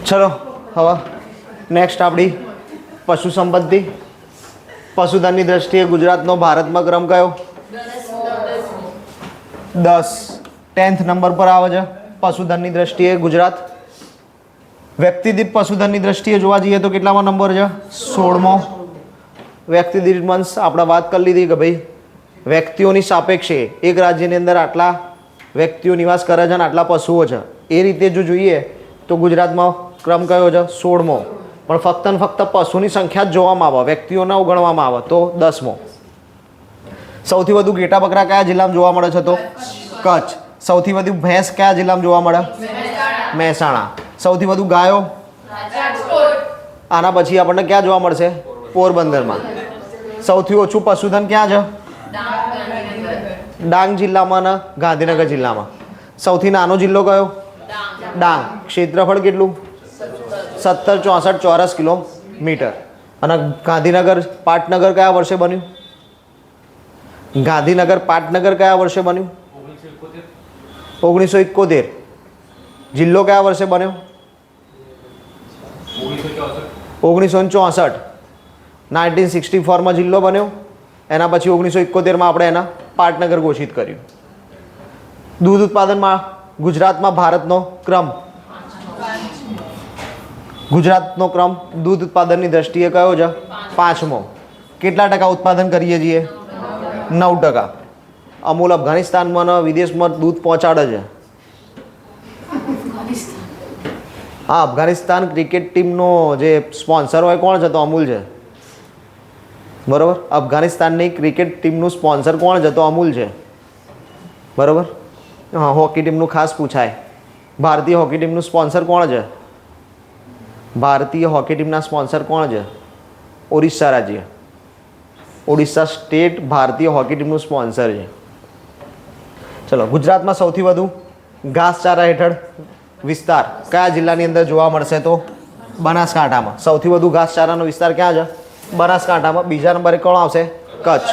ચલો હવે નેક્સ્ટ આપણી પશુ સંપત્તિ. પશુધનની દ્રષ્ટિએ ગુજરાતનો ભારતમાં ક્રમ કયો? 10. 10th નંબર પર આવે છે પશુધનની દ્રષ્ટિએ ગુજરાત. વ્યક્તિ દીઠ પશુધનની દ્રષ્ટિએ જોવા જઈએ તો કેટલામાં નંબર છે? 16મો. વ્યક્તિ દીઠ મીન્સ આપણે વાત કરી લીધી કે ભાઈ વ્યક્તિઓની સાપેક્ષે એક રાજ્યની અંદર આટલા વ્યક્તિઓ નિવાસ કરે છે અને આટલા પશુઓ છે. એ રીતે જો જોઈએ તો ગુજરાતમાં ક્રમ કયો છે? 16મો. પણ ફક્ત ને ફક્ત પશુની સંખ્યા જ જોવામાં આવે, વ્યક્તિઓને ગણવામાં આવે તો 10મો. સૌથી વધુ ઘેટા બકરા કયા જિલ્લામાં જોવા મળે છે? તો કચ્છ. સૌથી વધુ ભેંસ કયા જિલ્લામાં જોવા મળે? મહેસાણા. સૌથી વધુ ગાયો? આના પછી આપણને ક્યાં જોવા મળશે? પોરબંદરમાં. સૌથી ઓછું પશુધન ક્યાં છે? ડાંગ જિલ્લામાં અને ગાંધીનગર જિલ્લામાં. સૌથી નાનો જિલ્લો કયો? ડાંગ. ક્ષેત્રફળ કેટલું? 1764 ચોરસ કિલોમીટર. અને ગાંધીનગર પાટનગર કયા વર્ષે બન્યું? ગાંધીનગર પાટનગર કયા વર્ષે બન્યું? 1971. જિલ્લો કયા વર્ષે બન્યો? 1964. 1964માં જિલ્લો બન્યો. એના પછી 1971માં આપણે એના પાટનગર ઘોષિત કર્યું. દૂધ ઉત્પાદનમાં ગુજરાતમાં ભારતનો ક્રમ. ગુજરાતનો ક્રમ દૂધ ઉત્પાદનની દ્રષ્ટિએ કયો છે? 5મો. કેટલા ટકા ઉત્પાદન કરીએ છીએ? 9%. અમૂલ અફઘાનિસ્તાનમાં અને વિદેશમાં દૂધ પહોંચાડે છે. હા, અફઘાનિસ્તાન ક્રિકેટ ટીમનો જે સ્પોન્સર હોય કોણ છે? તો અમૂલ છે. બરાબર. અફઘાનિસ્તાનની ક્રિકેટ ટીમનું સ્પોન્સર કોણ છે? તો અમૂલ છે. બરાબર. હા, હોકી ટીમનું ખાસ પૂછાય. ભારતીય હોકી ટીમનું સ્પોન્સર કોણ છે? ભારતીય હોકી ટીમના સ્પોન્સર કોણ છે? ઓડિશા રાજ્ય. ઓડિશા સ્ટેટ ભારતીય હોકી ટીમનું સ્પોન્સર છે. ચલો, ગુજરાતમાં સૌથી વધુ ઘાસચારા હેઠળ વિસ્તાર કયા જિલ્લાની અંદર જોવા મળશે? તો બનાસકાંઠામાં. સૌથી વધુ ઘાસચારાનો વિસ્તાર ક્યાં છે? બનાસકાંઠામાં. બીજા નંબરે કોણ આવશે? કચ્છ.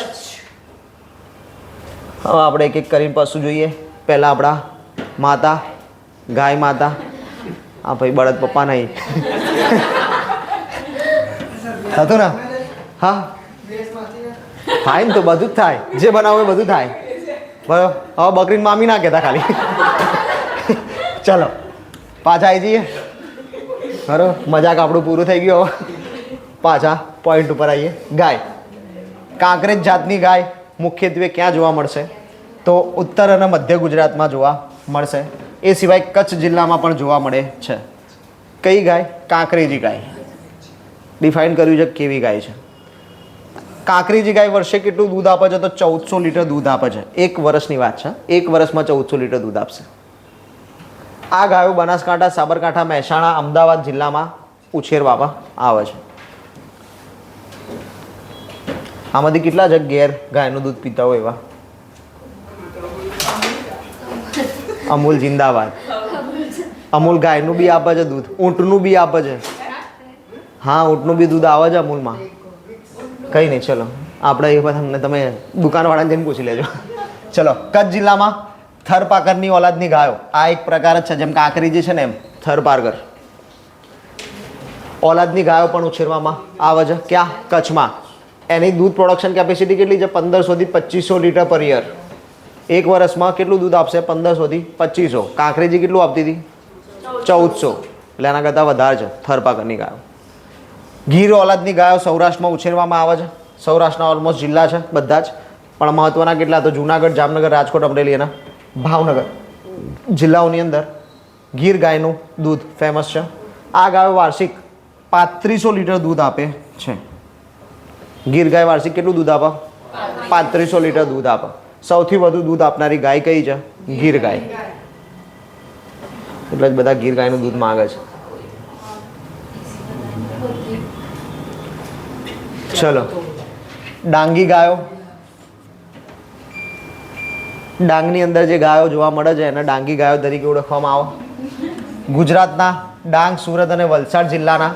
હવે આપણે એક એક કરીને પશુ જોઈએ. પહેલાં આપણા માતા, ગાય માતા. હા ભાઈ, બળદ પપ્પા નહીં થતું ને? હા, થાય ને તો બધું જ થાય. જે બનાવો એ બધું થાય. બરાબર. હવે બકરીને મામી ના કહેતા ખાલી. ચલો પાછા આવી જઈએ. બરાબર, મજાક આપણું પૂરું થઈ ગયું. હવે પાછા પોઈન્ટ ઉપર આવીએ. ગાય. કાંકરેજ જાતની ગાય મુખ્યત્વે ક્યાં જોવા મળશે? તો ઉત્તર અને મધ્ય ગુજરાતમાં જોવા મળશે. એ સિવાય કચ્છ જિલ્લામાં પણ જોવા મળે છે. કઈ ગાય? કાંકરેજી ગાય. ડિફાઇન કર્યું છે કેવી ગાય છે. કાંકરેજી ગાય વર્ષે કેટલું દૂધ આપે છે? તો 1400 લીટર દૂધ આપે છે. એક વર્ષની વાત છે. એક વર્ષમાં 1400 લીટર દૂધ આપશે. આ ગાયો બનાસકાંઠા, સાબરકાંઠા, મહેસાણા, અમદાવાદ જિલ્લામાં ઉછેરવામાં આવે છે. આમાંથી કેટલા જ ઘેર ગાયનું દૂધ પીતા હોય એવા? અમૂલ જિંદાબાદ. અમૂલ ગાયનું બી આપે છે દૂધ, ઊંટનું બી આપે છે. હા, ઊંટનું બી દૂધ આવે છે અમૂલમાં. કંઈ નહીં, ચલો આપણે એ તમને તમે દુકાનવાળાને જઈને પૂછી લેજો. ચલો, કચ્છ જિલ્લામાં થરપારકરની ઓલાદની ગાયો. આ એક પ્રકાર જ છે, જેમ કાંકરેજી છે ને એમ થરપારકર ઓલાદની ગાયો પણ ઉછેરવામાં આવે છે. ક્યાં? કચ્છમાં. એની દૂધ પ્રોડક્શન કેપેસિટી કેટલી છે? 1500 થી 2500 લીટર પર યર. એક વર્ષમાં કેટલું દૂધ આપશે? 1500 થી 2500. કાંકરેજી કેટલું આપતી હતી? 1400. એટલે એના કરતાં વધારે છે થરપારકરની ગાયો. ગીર ઓલાદની ગાયો સૌરાષ્ટ્રમાં ઉછેરવામાં આવે છે. સૌરાષ્ટ્રના ઓલમોસ્ટ જિલ્લા છે બધા જ, પણ મહત્ત્વના કેટલા? તો જુનાગઢ, જામનગર, રાજકોટ, અમરેલી અને ભાવનગર જિલ્લાઓની અંદર ગીર ગાયનું દૂધ ફેમસ છે. આ ગાયો વાર્ષિક 3500 લીટર દૂધ આપે છે. ગીર ગાય વાર્ષિક કેટલું દૂધ આપે? 3500 લીટર દૂધ આપે. સૌથી વધુ દૂધ આપનારી ગાય કઈ છે? ગીર ગાય. એટલે જ બધા ગીર ગાયનું દૂધ માંગે છે. ચલો, ડાંગી ગાયો. ડાંગની અંદર જે ગાયો જોવા મળે છે એને ડાંગી ગાયો તરીકે ઓળખવામાં આવે. ગુજરાતના ડાંગ, સુરત અને વલસાડ જિલ્લાના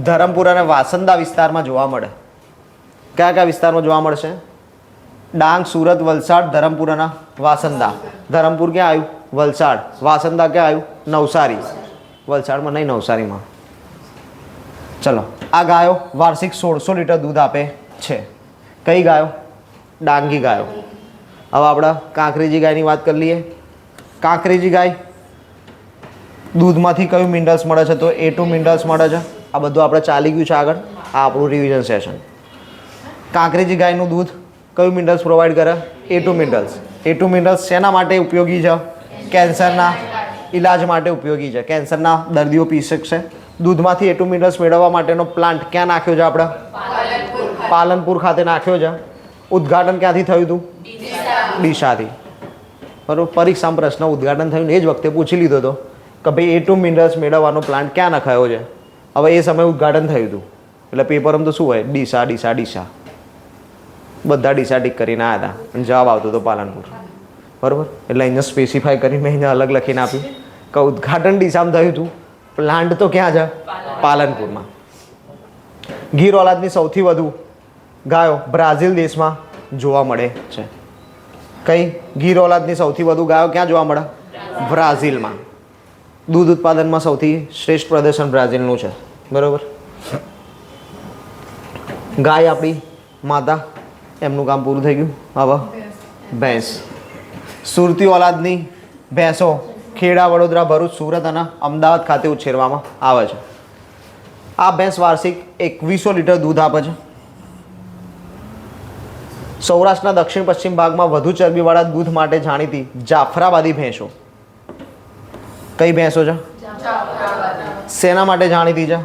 ધરમપુર અને વાસંદા વિસ્તારમાં જોવા મળે. કયા કયા વિસ્તારમાં જોવા મળશે? ડાંગ, સુરત, વલસાડ, ધરમપુર અને વાસંદા. ધરમપુર ક્યાં આવ્યું? વલસાડ. વાસંદા ક્યાં આવ્યું? નવસારી. વલસાડમાં નહીં, નવસારીમાં. ચલો, આ ગાયો વાર્ષિક 1600 લીટર દૂધ આપે છે. કઈ ગાયો? ડાંગી ગાયો. હવે આપણે કાંકરેજી ગાયની વાત કરી લઈએ. કાંકરેજી ગાય દૂધમાંથી કયું મિનરલ્સ મળે છે? તો A2 મિનરલ્સ મળે છે. આ બધું આપણે ચાલી ગયું છે આગળ. આ આપણું રિવિઝન સેશન. કાંકરેજી ગાયનું દૂધ કયું મિનરલ્સ પ્રોવાઈડ કરે? A2 minerals. A2 મિનરલ્સ શેના માટે ઉપયોગી છે? કેન્સરના ઇલાજ માટે ઉપયોગી છે. કેન્સરના દર્દીઓ પી શકશે. દૂધમાંથી A2 મિનરલ્સ મેળવવા માટેનો પ્લાન્ટ ક્યાં નાખ્યો છે આપણે? પાલનપુર ખાતે નાખ્યો છે. ઉદ્ઘાટન ક્યાંથી થયું હતું? ડીસાથી. બરાબર. પરીક્ષામાં પ્રશ્ન ઉદ્ઘાટન થયું ને એ જ વખતે પૂછી લીધો હતો કે ભાઈ A2 મિનરલ્સ મેળવવાનો પ્લાન્ટ ક્યાં નખાયો છે. હવે એ સમયે ઉદ્ઘાટન થયું હતું એટલે પેપરમાં તો શું હોય? ડીસા ડીસા ડીસા. બધા ડીસા ટીક કરીને આવ્યા હતા અને જવાબ આવતો હતો પાલનપુર. બરાબર. એટલે અહીંયા સ્પેસિફાય કરીને મેં અહીંયા અલગ લખીને આપ્યું કે ઉદ્ઘાટન ડીસામાં થયું હતું, પ્લાન્ટ તો ક્યાં છે? પાલનપુરમાં. ગીર ઓલાદની સૌથી વધુ ગાયો બ્રાઝિલ દેશમાં જોવા મળે છે. કઈ? ગીર ઓલાદની સૌથી વધુ ગાયો ક્યાં જોવા મળે? બ્રાઝિલમાં. દૂધ ઉત્પાદનમાં સૌથી શ્રેષ્ઠ પ્રદર્શન બ્રાઝિલનું છે. બરાબર. ગાય આપણી માતા, એમનું કામ પૂરું થઈ ગયું. હવે ભેંસ. સુરતી ઓલાદની ભેંસો ખેડા, વડોદરા, ભરૂચ, સુરત અને અમદાવાદ ખાતે ઉછેરવામાં આવે છે. આ ભેંસ વાર્ષિક 2100 લીટર દૂધ આપે છે. સૌરાષ્ટ્રના દક્ષિણ પશ્ચિમ ભાગમાં વધુ ચરબીવાળા દૂધ માટે જાણીતી જાફરાબાદી ભેંસો. કઈ ભેંસો છે? શેના માટે જાણીતી છે?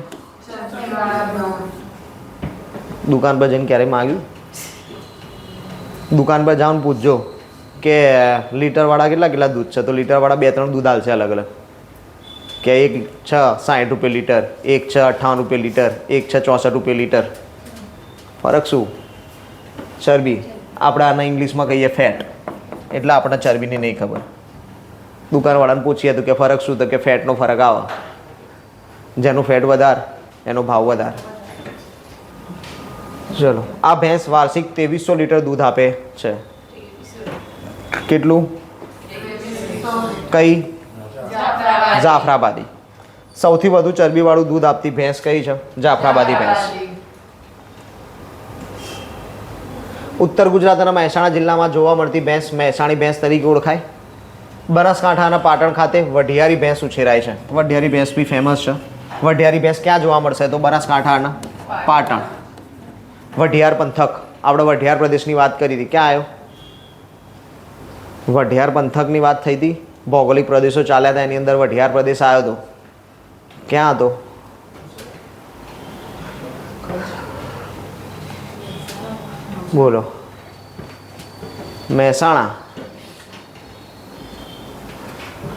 દુકાન પર જઈને ક્યારેય માગ્યું? દુકાન પર જાઓને પૂછજો કે લીટરવાળા કેટલા કેટલા દૂધ છે, તો લીટરવાળા 2-3 દૂધ હાલશે અલગ અલગ. કે એક છે 60 રૂપિયા લીટર, એક છે 58 રૂપિયા લીટર, એક છે 64 રૂપિયા લીટર. ફરક શું? ચરબી. આપણે આના ઇંગ્લિશમાં કહીએ ફેટ. એટલે આપણને ચરબીની નહીં ખબર. દુકાનવાળાને પૂછીએ તો કે ફરક શું? તો કે ફેટનો ફરક આવે. જેનું ફેટ વધારે એનો ભાવ વધારે. ચલો, આ ભેંસ વાર્ષિક 2300 લીટર દૂધ આપે છે. કેટલું? કઈ? જાફરાબાદી. સૌથી વધુ ચરબીવાળું દૂધ આપતી ભેંસ કઈ છે? જાફરાબાદી ભેંસ. ઉત્તર ગુજરાત અને મહેસાણા જિલ્લામાં જોવા મળતી ભેંસ મહેસાણી ભેંસ તરીકે ઓળખાય. બનાસકાંઠા અને પાટણ ખાતે વઢિયારી ભેંસ ઉછેરાય છે. વઢિયારી ભેંસ બી ફેમસ છે. વઢિયારી ભેંસ ક્યાં જોવા મળશે? તો બનાસકાંઠા અને પાટણ. વઢિયાર પંથક. આપણે વઢિયાર પ્રદેશની વાત કરી હતી. ક્યાં આવ્યો? વઢિયાર પંથકની વાત થઈ હતી. ભૌગોલિક પ્રદેશો ચાલ્યા હતા, એની અંદર વઢિયાર પ્રદેશ આવ્યો હતો. ક્યાં હતો? બોલો. મહેસાણા.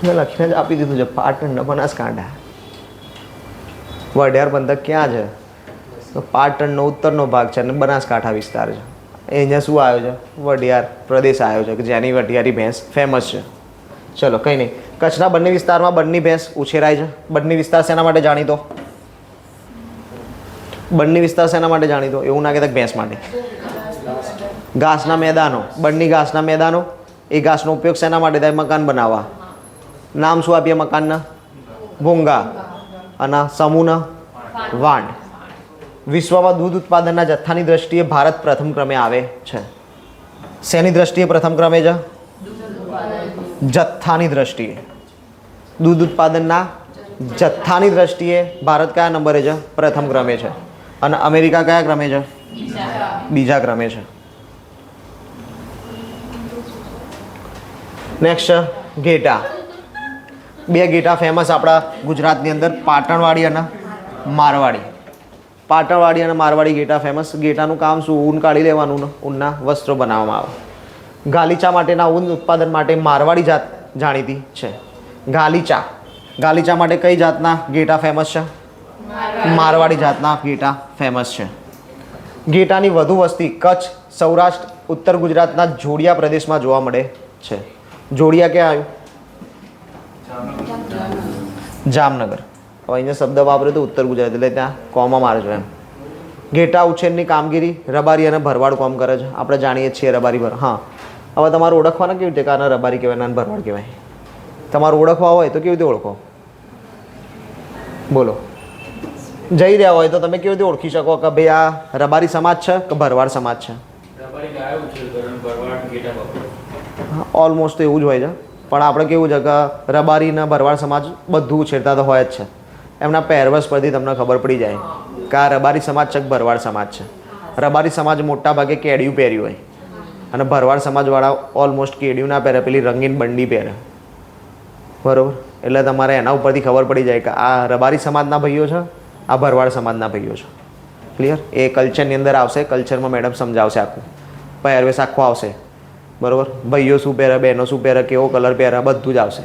મેં લખીને જ આપી દીધું છે. પાટણ ને બનાસકાંઠા. વઢિયાર પંથક ક્યાં છે? તો પાટણનો ઉત્તરનો ભાગ છે અને બનાસકાંઠા વિસ્તાર છે. અહીંયા શું આવ્યો છે? વઢિયાર પ્રદેશ આવ્યો છે કે જેની વઢિયારી ભેંસ ફેમસ છે. ચલો, કંઈ નહીં. કચ્છના બંને વિસ્તારમાં બંની ભેંસ ઉછેરાય છે. બંની વિસ્તાર શેના માટે જાણીતો? બંની વિસ્તાર શેના માટે જાણીતો? એવું ના કહેતા ભેંસ માટે. ઘાસના મેદાનો. બંની ઘાસના મેદાનો. એ ઘાસનો ઉપયોગ શેના માટે થાય? મકાન બનાવવા. નામ શું આપીએ મકાનના? ભૂંગા. અને સમૂહના વાંડ. વિશ્વમાં દૂધ ઉત્પાદનના જથ્થાની દ્રષ્ટિએ ભારત પ્રથમ ક્રમે આવે છે. શેની દ્રષ્ટિએ પ્રથમ ક્રમે છે? જથ્થાની દ્રષ્ટિએ. દૂધ ઉત્પાદનના જથ્થાની દ્રષ્ટિએ ભારત કયા નંબરે છે? પ્રથમ ક્રમે છે. અને અમેરિકા કયા ક્રમે છે? બીજા ક્રમે છે. નેક્સ્ટ ઘેટા. 2 ઘેટા ફેમસ આપણા ગુજરાતની અંદર, પાટણવાડી અને મારવાડી. પાટણવાડી અને મારવાડી ઘેટા ફેમસ. ઘેટાનું કામ શું? ઊન કાઢી લેવાનું, ઊનના વસ્ત્રો બનાવવામાં આવે. ગાલીચા માટેના ઊન ઉત્પાદન માટે મારવાડી જાત જાણીતી છે. ગાલીચા. ગાલીચા માટે કઈ જાતના ઘેટા ફેમસ છે? મારવાડી જાતના ઘેટા ફેમસ છે. ઘેટાની વધુ વસ્તી કચ્છ, સૌરાષ્ટ્ર, ઉત્તર ગુજરાતના જોડિયા પ્રદેશમાં જોવા મળે છે. જોડિયા ક્યાં આવ્યું? જામનગર. હવે અહીંયા શબ્દ વાપરે તો ઉત્તર ગુજરાત, એટલે ત્યાં કોમા મારજો એમ. ઘેટા ઉછેરની કામગીરી રબારી અને ભરવાડ કોમ કરે છે. આપણે જાણીએ છીએ રબારી ભર. હા, હવે તમારે ઓળખવાના કેવી રીતે કે આને રબારી કહેવાય, આને ભરવાડ કહેવાય? તમારે ઓળખવા હોય તો કેવી રીતે ઓળખો? બોલો. જઈ રહ્યા હોય તો તમે કેવી રીતે ઓળખી શકો કે ભાઈ આ રબારી સમાજ છે કે ભરવાડ સમાજ છે? ઓલમોસ્ટ તો એવું જ હોય છે, પણ આપણે કેવું છે કે રબારી અને ભરવાડ સમાજ બધું ઉછેરતા તો હોય જ છે. એમના પહેરવેશ પરથી તમને ખબર પડી જાય કે આ રબારી સમાજ છે કે ભરવાડ સમાજ છે. રબારી સમાજ મોટા ભાગે કેડિયું પહેર્યું હોય અને ભરવાડ સમાજવાળા ઓલમોસ્ટ કેડિયું ના પહેરે, પેલી રંગીન બંડી પહેરે. બરાબર? એટલે તમારે એના ઉપરથી ખબર પડી જાય કે આ રબારી સમાજના ભાઈઓ છે, આ ભરવાડ સમાજના ભાઈઓ છે. ક્લિયર? એ કલ્ચરની અંદર આવશે, કલ્ચરમાં મેડમ સમજાવશે આખું, પહેરવેશ આખો આવશે. બરાબર? ભાઈઓ શું પહેરે, બહેનો શું પહેરે, કેવો કલર પહેરે, બધું જ આવશે.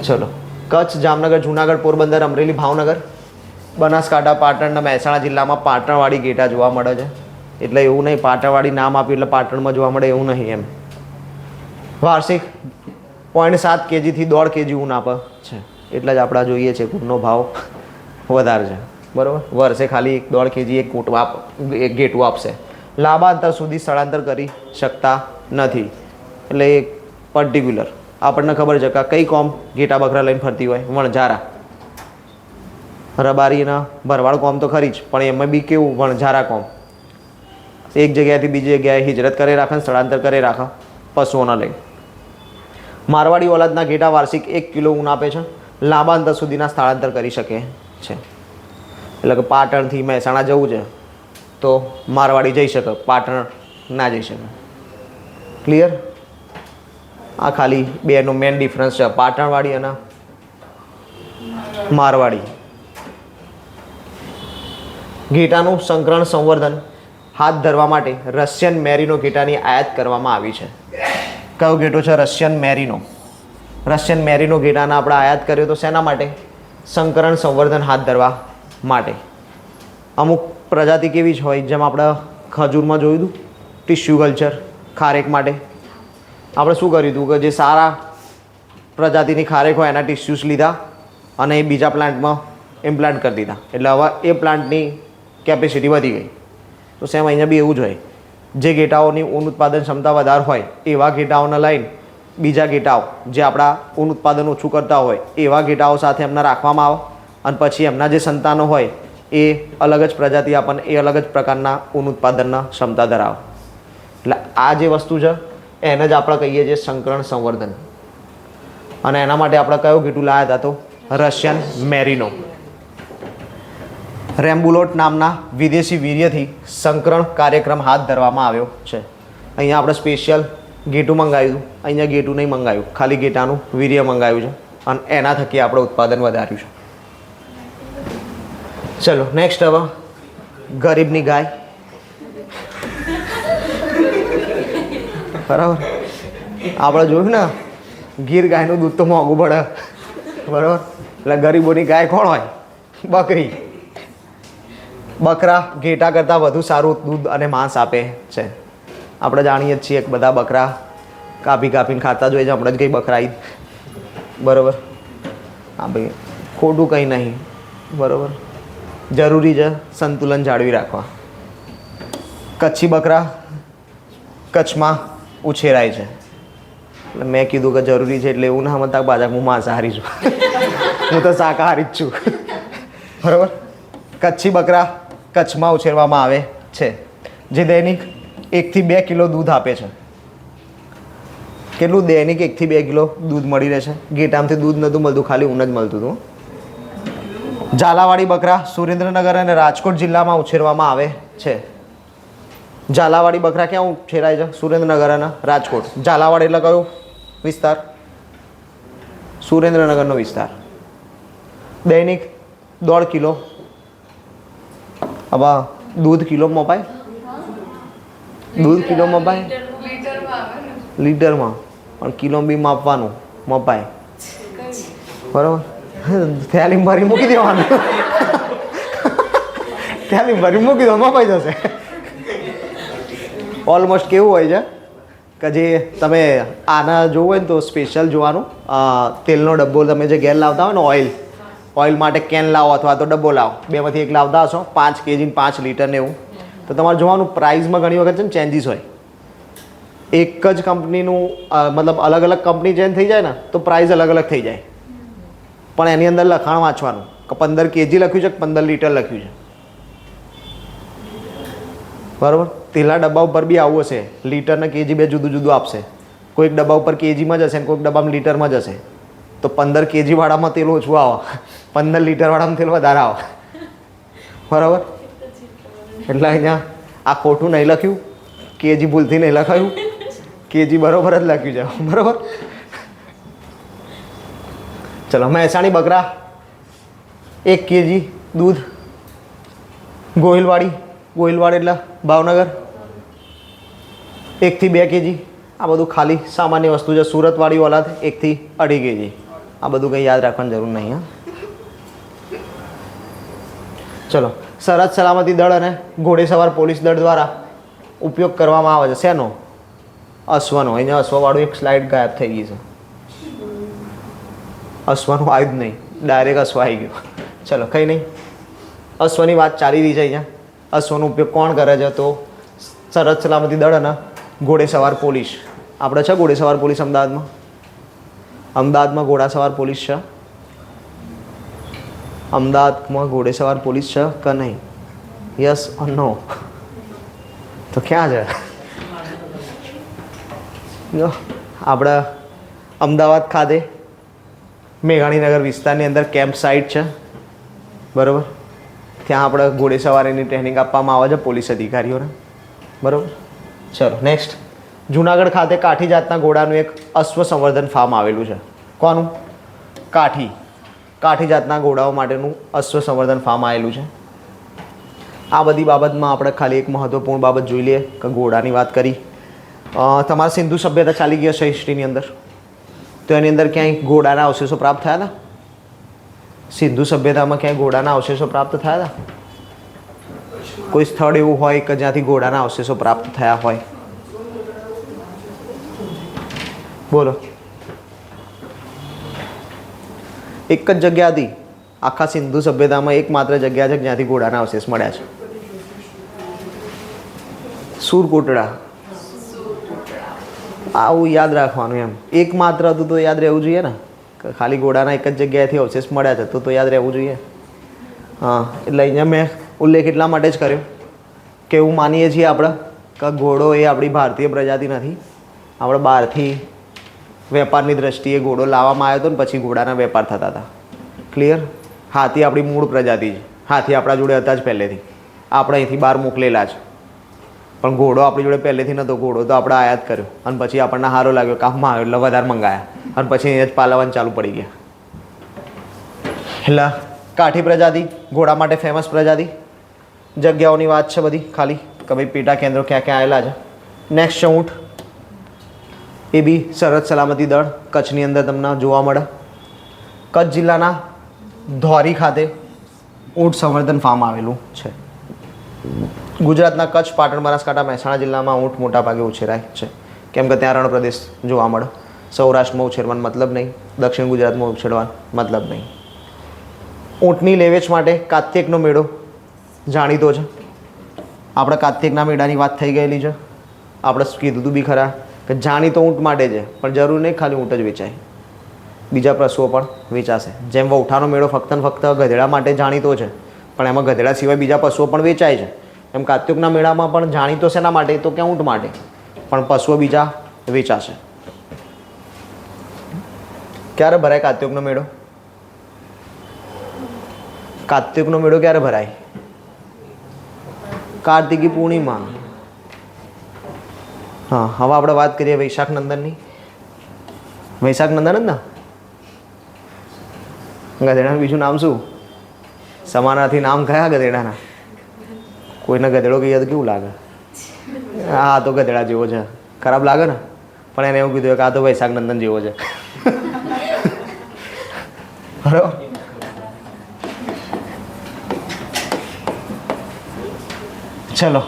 ચલો. કચ્છ, જામનગર, જુનાગઢ, પોરબંદર, અમરેલી, ભાવનગર, બનાસકાંઠા, પાટણ અને મહેસાણા જિલ્લામાં પાટણવાળી ઘેટા જોવા મળે છે. એટલે એવું નહીં પાટણવાળી નામ આપ્યું એટલે પાટણમાં જોવા મળે એવું નહીં એમ. વાર્ષિક 0.7 kgથી 1.5 kg ઊન આપે છે. એટલે જ આપણા જોઈએ છે ઊનનો ભાવ વધારે છે. બરાબર? વર્ષે ખાલી 1.5 kg એક ઘેટું આપશે. લાંબા અંતર સુધી સ્થળાંતર કરી શકતા નથી. એટલે એક પર્ટિક્યુલર આપણને ખબર છે કે કઈ કોમ ઘેટા બકરા લઈને ફરતી હોય? વણઝારા. રબારીના ભરવાડ કોમ તો ખરી જ, પણ એમાં બી કેવું વણઝારા કોમ. એક જગ્યાએથી બીજી જગ્યાએ હિજરત કરી રાખે, સ્થળાંતર કરી રાખે પશુઓને લઈને. મારવાડી ઓલાદના ઘેટા વાર્ષિક 1 કિલો ઊન આપે છે. લાંબા અંતર સુધીના સ્થળાંતર કરી શકે છે. એટલે કે પાટણથી મહેસાણા જવું છે તો મારવાડી જઈ શકે, પાટણ ના જઈ શકે. ક્લિયર? આ ખાલી બેનો મેન ડિફરન્સ છે, પાટણવાળી અને મારવાડી. ઘેટાનું સંકરણ સંવર્ધન હાથ ધરવા માટે રશિયન મેરીનો ઘેટાની આયાત કરવામાં આવી છે. કયો ઘેટો છે? રશિયન મેરીનો. રશિયન મેરીનો ઘેટાને આપણે આયાત કર્યો તો શેના માટે? સંકરણ સંવર્ધન હાથ ધરવા માટે. અમુક પ્રજાતિ કેવી જ હોય, જેમ આપણે ખજૂરમાં જોયું હતું ટિશ્યુ કલ્ચર, ખારેક માટે આપણે શું કર્યું હતું કે જે સારા પ્રજાતિની ખારેક હોય એના ટિશ્યુઝ લીધા અને એ બીજા પ્લાન્ટમાં ઇમ્પ્લાન્ટ કરી દીધા. એટલે હવે એ પ્લાન્ટની કેપેસિટી વધી ગઈ. તો સેમ અહીંયા બી એવું જ હોય. જે ઘેટાઓની ઊન ઉત્પાદન ક્ષમતા વધારે હોય એવા ઘેટાઓને લઈને બીજા ઘેટાઓ જે આપણા ઊન ઉત્પાદન ઓછું કરતા હોય એવા ઘેટાઓ સાથે એમને રાખવામાં આવે અને પછી એમના જે સંતાનો હોય એ અલગ જ પ્રજાતિ આપણને એ અલગ જ પ્રકારના ઊન ઉત્પાદનના ક્ષમતા ધરાવે. એટલે આ જે વસ્તુ છે એને જ આપણે કહીએ છીએ સંકરણ સંવર્ધન. અને એના માટે આપણે કયો ઘેટું લાવ્યા હતા? તો રશિયન મેરીનો. રેમ્બુલોટ નામના વિદેશી વીર્યથી સંકરણ કાર્યક્રમ હાથ ધરવામાં આવ્યો છે. અહીંયા આપણે સ્પેશિયલ ઘેટું મંગાવ્યું. અહીંયા ઘેટું નહીં મંગાવ્યું, ખાલી ઘેટાનું વીર્ય મંગાવ્યું છે અને એના થકી આપણે ઉત્પાદન વધાર્યું છે. ચલો નેક્સ્ટ. હવે ગરીબની ગાય. બરાબર? આપણે જોયું ને ગીર ગાયનું દૂધ તો મોંઘું પડે. બરાબર? એટલે ગરીબોની ગાય કોણ હોય? બકરી. બકરા ઘેટા કરતાં વધુ સારું દૂધ અને માંસ આપે છે. આપણે જાણીએ જ છીએ કે બધા બકરા કાપીને ખાતા જોઈએ છે. હમણાં જ કંઈ બકરા ઈદ. બરાબર? હા ભાઈ, ખોટું કંઈ નહીં. બરાબર? જરૂરી છે સંતુલન જાળવી રાખવા. કચ્છી બકરા કચ્છમાં ઉછેરાય છે. એટલે મેં કીધું કે જરૂરી છે એટલે એવું ના સમજતા પાછા હું માંસાહારી છું. હું તો શાકાહારી જ છું. બરાબર? કચ્છી બકરા કચ્છમાં ઉછેરવામાં આવે છે, જે દૈનિક 1 થી 2 કિલો દૂધ આપે છે. કેટલું? દૈનિક 1 થી 2 કિલો દૂધ મળી રહે છે. ઘેટામાંથી દૂધ નહોતું મળતું, ખાલી ઊન જ મળતું હતું. ઝાલાવાડી બકરા સુરેન્દ્રનગર અને રાજકોટ જિલ્લામાં ઉછેરવામાં આવે છે. ઝાલાવાડી બકરા ક્યાં ઉછેરાય છે? સુરેન્દ્રનગર અને રાજકોટ. ઝાલાવાડ એટલે કયો વિસ્તાર? સુરેન્દ્રનગરનો વિસ્તાર. દૈનિક 1.5 કિલો. હવે દૂધ કિલો મપાય? દૂધ કિલો મપાય? લીટરમાં. પણ કિલો બી માપવાનું, મપાય. બરાબર? થેલી ભરી મૂકી દેવાનું. થેલી ભરી મૂકી દો, મપાઈ જશે. ઓલમોસ્ટ કેવું હોય છે કે જે તમે આના જોવું હોય ને તો સ્પેશિયલ જોવાનું. તેલનો ડબ્બો તમે જે ઘેર લાવતા હોય ને, ઓઇલ માટે કેન લાવો અથવા તો ડબ્બો લાવો, બેમાંથી એક લાવતા હશો. 5 kg 5 લીટર ને એવું. તો તમારે જોવાનું પ્રાઇઝમાં ઘણી વખત છે ને ચેન્જીસ હોય. એક જ કંપનીનું મતલબ અલગ અલગ કંપની ચેન્જ થઈ જાય ને તો પ્રાઇસ અલગ અલગ થઈ જાય, પણ એની અંદર લખાણ વાંચવાનું કે 15 kg લખ્યું છે કે 15 લીટર લખ્યું છે, બરાબર. તેલના ડબ્બા ઉપર બી આવું હશે, લીટર ને કેજી બે જુદું જુદું આપશે. કોઈક ડબ્બા ઉપર કેજીમાં જશે ને કોઈક ડબ્બામાં લીટરમાં જશે. તો 15 kg વાળામાં તેલ ઓછું આવે, 15 લીટર વાળામાં તેલ વધારે આવે, બરાબર. એટલે અહીંયા આ ખોટું નહીં લખ્યું, કેજી ભૂલથી નહીં લખાયું, કેજી બરોબર જ લખ્યું છે, બરાબર. ચલો, મહેસાણી બકરા 1 kg દૂધ, ગોહિલવાડી એટલે ભાવનગર 1 થી 2 kg. આ બધું ખાલી સામાન્ય વસ્તુ છે. સુરતવાળી ઓલાદ 1 થી 2.5 kg. આ બધું કંઈ યાદ રાખવાની જરૂર નહીં. હા, ચલો. સરહદ સલામતી દળ અને ઘોડેસવાર પોલીસ દળ દ્વારા ઉપયોગ કરવામાં આવે છે શેનો? અશ્વનો. અહીંયા અશ્વવાળું એક સ્લાઇડ ગાયબ થઈ ગઈ છે, અશ્વનું આવ્યું જ નહીં, ડાયરેક્ટ અશ્વ આવી ગયો. ચલો, કંઈ નહીં, અશ્વની વાત ચાલી રહી છે. અહીંયા અશ્વનો ઉપયોગ કોણ કરે છે? તો સરહદ સલામતી દળ અને ઘોડેસવાર પોલીસ. આપણે છે ઘોડેસવાર પોલીસ અમદાવાદમાં ઘોડાસવાર પોલીસ છે. અમદાવાદમાં ઘોડેસવાર પોલીસ છે કે નહીં? યસ ઓર નો? તો ક્યાં છે? આપણે અમદાવાદ ખાતે મેઘાણીનગર વિસ્તારની અંદર કેમ્પ સાઇટ છે, બરાબર. ત્યાં આપણે ઘોડેસવારીની ટ્રેનિંગ આપવામાં આવે છે પોલીસ અધિકારીઓને, બરાબર. ચલો, નેક્સ્ટ. જુનાગઢ ખાતે કાઠી જાતના ઘોડાનું એક અશ્વ સંવર્ધન ફાર્મ આવેલું છે. કોનું? કાઠી જાતના ઘોડાઓ માટેનું અશ્વ સંવર્ધન ફાર્મ આવેલું છે. આ બધી બાબતમાં આપણે ખાલી એક મહત્વપૂર્ણ બાબત જોઈ લઈએ કે ઘોડાની વાત કરી. તમારા સિંધુ સભ્યતા ચાલી ગઈ હશે હિસ્ટ્રીની અંદર, તો એની અંદર ક્યાંય ઘોડાના અવશેષો પ્રાપ્ત થયા હતા? સિંધુ સભ્યતામાં ક્યાંય ઘોડાના અવશેષો પ્રાપ્ત થયા હતા? કોઈ સ્થળ એવું હોય કે જ્યાંથી ઘોડાના અવશેષો પ્રાપ્ત થયા હોય? બોલો. એક જ જગ્યા હતી આખા સિંધુ સભ્યતામાં, એકમાત્ર જગ્યા છે જ્યાંથી ઘોડાના અવશેષ મળ્યા છે. સુરકોટડા. આવું યાદ રાખવાનું એમ. એકમાત્ર હતું તો યાદ રહેવું જોઈએ ને, ખાલી ઘોડાના એક જ જગ્યાએથી અવશેષ મળ્યા છે તો યાદ રહેવું જોઈએ. હા, એટલે અહીંયા મેં ઉલ્લેખ એટલા માટે જ કર્યો કે એવું માનીએ છીએ આપણે કે ઘોડો એ આપણી ભારતીય પ્રજાતિ નથી. આપણે બહારથી વેપારની દ્રષ્ટિએ ઘોડો લાવવામાં આવ્યો હતો ને પછી ઘોડાના વેપાર થતા હતા. ક્લિયર? હાથી આપણી મૂળ પ્રજાતિ છે. હાથી આપણા જોડે હતા જ પહેલેથી, આપણે અહીંથી બહાર મોકલેલા છે. પણ ઘોડો આપણી જોડે પહેલેથી નહોતો. ઘોડો તો આપણે આયાત કર્યો અને પછી આપણને સારો લાગ્યો, કામમાં આવ્યો એટલે વધારે મંગાયા અને પછી અહીંયા જ પાલવન ચાલુ પડી ગયા. એટલે કાઠી પ્રજાતિ ઘોડા માટે ફેમસ પ્રજાતિ. જગ્યાઓની વાત છે બધી ખાલી કે ભાઈ પેટા કેન્દ્રો ક્યાં ક્યાં આવેલા છે. નેક્સ્ટ છે ઊંટ. એ બી સરહદ સલામતી દળ કચ્છની અંદર તમને જોવા મળે. કચ્છ જિલ્લાના ધોરી ખાતે ઊંટ સંવર્ધન ફાર્મ આવેલું છે. ગુજરાતના કચ્છ, પાટણ, બનાસકાંઠા, મહેસાણા જિલ્લામાં ઊંટ મોટા ભાગે ઉછેરાય છે, કેમ કે ત્યાં રણ પ્રદેશ જોવા મળે. સૌરાષ્ટ્રમાં ઉછેરવાનો મતલબ નહીં, દક્ષિણ ગુજરાતમાં ઉછેરવાનો મતલબ નહીં. ઊંટની લેવેચ માટે કાર્તિકનો મેળો જાણીતો છે. આપણે કાર્તિકના મેળાની વાત થઈ ગયેલી છે. આપણે કીધું તું બી ખરા કે જાણીતો ઊંટ માટે છે, પણ જરૂર નહીં ખાલી ઊંટ જ વેચાય, બીજા પશુઓ પણ વેચાશે. જેમ વૌઠાનો મેળો ફક્ત ને ફક્ત ગધેડા માટે જાણીતો છે, પણ એમાં ગધેડા સિવાય બીજા પશુઓ પણ વેચાય છે. એમ કાર્તિકના મેળામાં પણ જાણીતો શેના માટે? તો કે ઊંટ માટે, પણ પશુઓ બીજા વેચાશે. ક્યારે ભરાય કાર્તિકનો મેળો? કાર્તિકનો મેળો ક્યારે ભરાય? કાર્તિકી પૂર્ણિમા. હા, હવે આપણે વાત કરીએ વૈશાખ નંદનની. વૈશાખ નંદન જ ને ગધેડાનું બીજું નામ શું? સમાનાર્થી નામ કયા ગધેડાના? કોઈને ગધેડો કહીએ તો કેવું લાગે? હા, તો ગધેડા જેવો છે, ખરાબ લાગે ને. પણ એને એવું કીધું કે આ તો વૈશાખ નંદન જેવો છે. બરાબર. ચલો,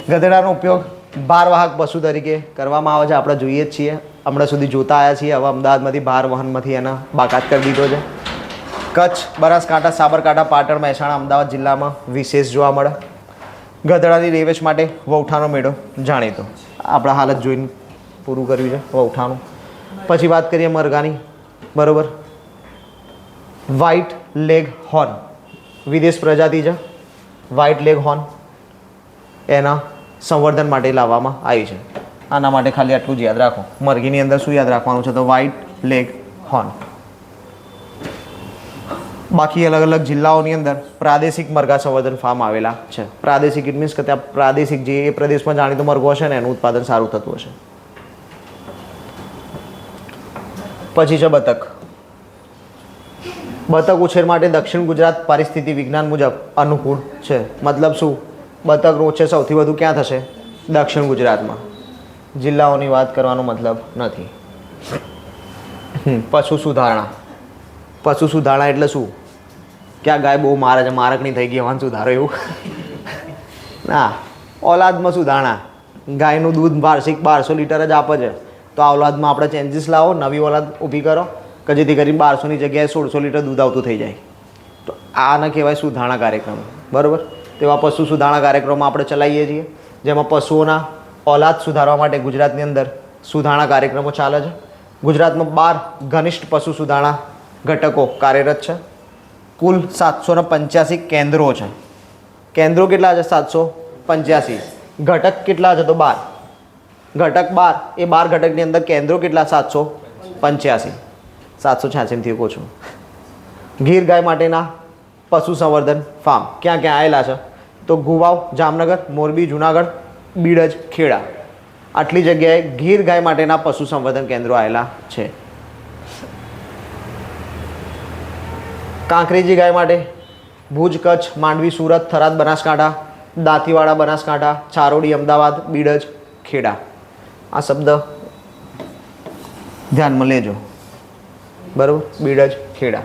ગધેડાનો ઉપયોગ ભારવાહક પશુ તરીકે કરવામાં આવે છે. આપણે જોઈએ જ છીએ, હમણાં સુધી જોતા આવ્યા છીએ. હવે અમદાવાદમાંથી ભાર વહનમાંથી એના બાકાત કરી દીધો છે. કચ્છ, બનાસકાંઠા, સાબરકાંઠા, પાટણ, મહેસાણા, અમદાવાદ જિલ્લામાં વિશેષ જોવા મળે. ગધેડાની રેવેચ માટે વૌઠાનો મેળો જાણીતો. આપણા હાલત જોઈને પૂરું કર્યું છે હવે ઉઠાણું. પછી વાત કરીએ મરઘાની. બરાબર. વ્હાઇટ લેગ હોર્ન વિદેશ પ્રજાતિ છે. વ્હાઇટ લેગ હોર્ન એના સંવર્ધન માટે લાવવામાં આવી છે. આના માટે ખાલી આટલું જ યાદ રાખો. મરઘીની અંદર શું યાદ રાખવાનું છે? તો વ્હાઇટ લેગ હોર્ન. બાકી અલગ અલગ જિલ્લાઓની અંદર પ્રાદેશિક મરઘા સંવર્ધન ફાર્મ આવેલા છે. પ્રાદેશિક ઇટ મીન્સ કે ત્યાં પ્રાદેશિક જે એ પ્રદેશમાં જાણીતો મરઘો હશે ને એનું ઉત્પાદન સારું થતું હશે. પછી છે બતક. બતક ઉછેર માટે દક્ષિણ ગુજરાત પરિસ્થિતિ વિજ્ઞાન મુજબ અનુકૂળ છે. મતલબ શું? બતકનો ઉછેર સૌથી વધુ ક્યાં થશે? દક્ષિણ ગુજરાતમાં. જિલ્લાઓની વાત કરવાનો મતલબ નથી. પશુ સુધારણા. પશુ સુધારણા એટલે શું? ક્યાં ગાય બહુ મારે છે, મારકની થઈ ગઈ વાન સુધારો એવું ના. ઓલાદમાં સુધારણા. ગાયનું દૂધ વાર્ષિક 1200 લીટર જ આપે છે. તો આ ઓલાદમાં આપણે ચેન્જીસ લાવો, નવી ઓલાદ ઊભી કરો કે જેથી કરીને 1200ની જગ્યાએ 1600 લીટર દૂધ આવતું થઈ જાય. તો આને કહેવાય સુધારણા કાર્યક્રમ. બરાબર. તેવા પશુ સુધારણા કાર્યક્રમો આપણે ચલાવીએ છીએ જેમાં પશુઓના ઓલાદ સુધારવા માટે ગુજરાતની અંદર સુધારણા કાર્યક્રમો ચાલે છે. ગુજરાતમાં 12 ઘનિષ્ઠ પશુ સુધારણા ઘટકો કાર્યરત છે. કુલ 785 કેન્દ્રો છે. કેન્દ્રો કેટલા છે? 785. ઘટક કેટલા છે? તો 12. ઘટક 12. એ 12 ઘટકની અંદર કેન્દ્રો કેટલા? 785. 786થી ઓછું. ગીર ગાય માટેના પશુ સંવર્ધન ફાર્મ ક્યાં ક્યાં આવેલા છે? તો ગુવાવ, જામનગર, મોરબી, જુનાગઢ, બીડજ, ખેડા. આટલી જગ્યાએ ગીર ગાય માટેના પશુ સંવર્ધન કેન્દ્રો આવેલા છે. કાંકરેજી ગાય માટે ભુજ, કચ્છ, માંડવી, સુરત, થરાદ, બનાસકાંઠા, દાંતીવાડા, બનાસકાંઠા, ચારોડી, અમદાવાદ, બીડજ, ખેડા. આ શબ્દ ધ્યાનમાં લેજો. બરાબર. બીડજ, ખેડા.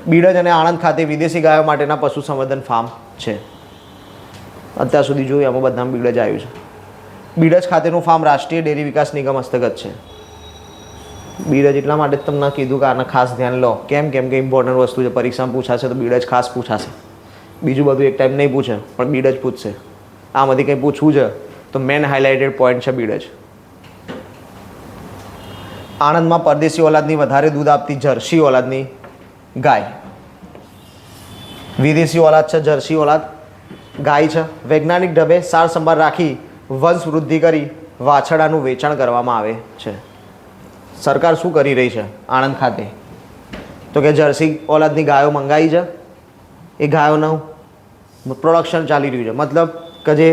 બીડજ અને આણંદ ખાતે વિદેશી ગાયો માટેના પશુ સંવર્ધન ફાર્મ છે. અત્યાર સુધી જોયું એમાં બધામાં બીડજ આવ્યું છે. બીડજ ખાતેનું ફાર્મ રાષ્ટ્રીય ડેરી વિકાસ નિગમ હસ્તગત છે. બીડજ એટલા માટે જ તમને કીધું કે આને ખાસ ધ્યાન લો. કેમ કે ઇમ્પોર્ટન્ટ વસ્તુ છે. પરીક્ષામાં પૂછાશે તો બીડજ ખાસ પૂછાશે. બીજું બધું એક ટાઈમ નહીં પૂછે પણ બીડજ પૂછશે. આમાંથી કંઈ પૂછવું છે તો મેન હાઇલાઇટેડ પોઈન્ટ છે બીડજ. આણંદમાં પરદેશી ઓલાદની વધારે દૂધ આપતી જર્સી ઓલાદની ગાય. વિદેશી ઓલાદ છે જર્સી ઓલાદ ગાય છે. વૈજ્ઞાનિક ઢબે સાર સંભાળ રાખી વંશ વૃદ્ધિ કરી વાછરડાનું વેચાણ કરવામાં આવે છે. સરકાર શું કરી રહી છે આણંદ ખાતે? તો કે જર્સી ઓલાદની ગાયો મંગાવી છે. એ ગાયોનું પ્રોડક્શન ચાલી રહ્યું છે. મતલબ કે જે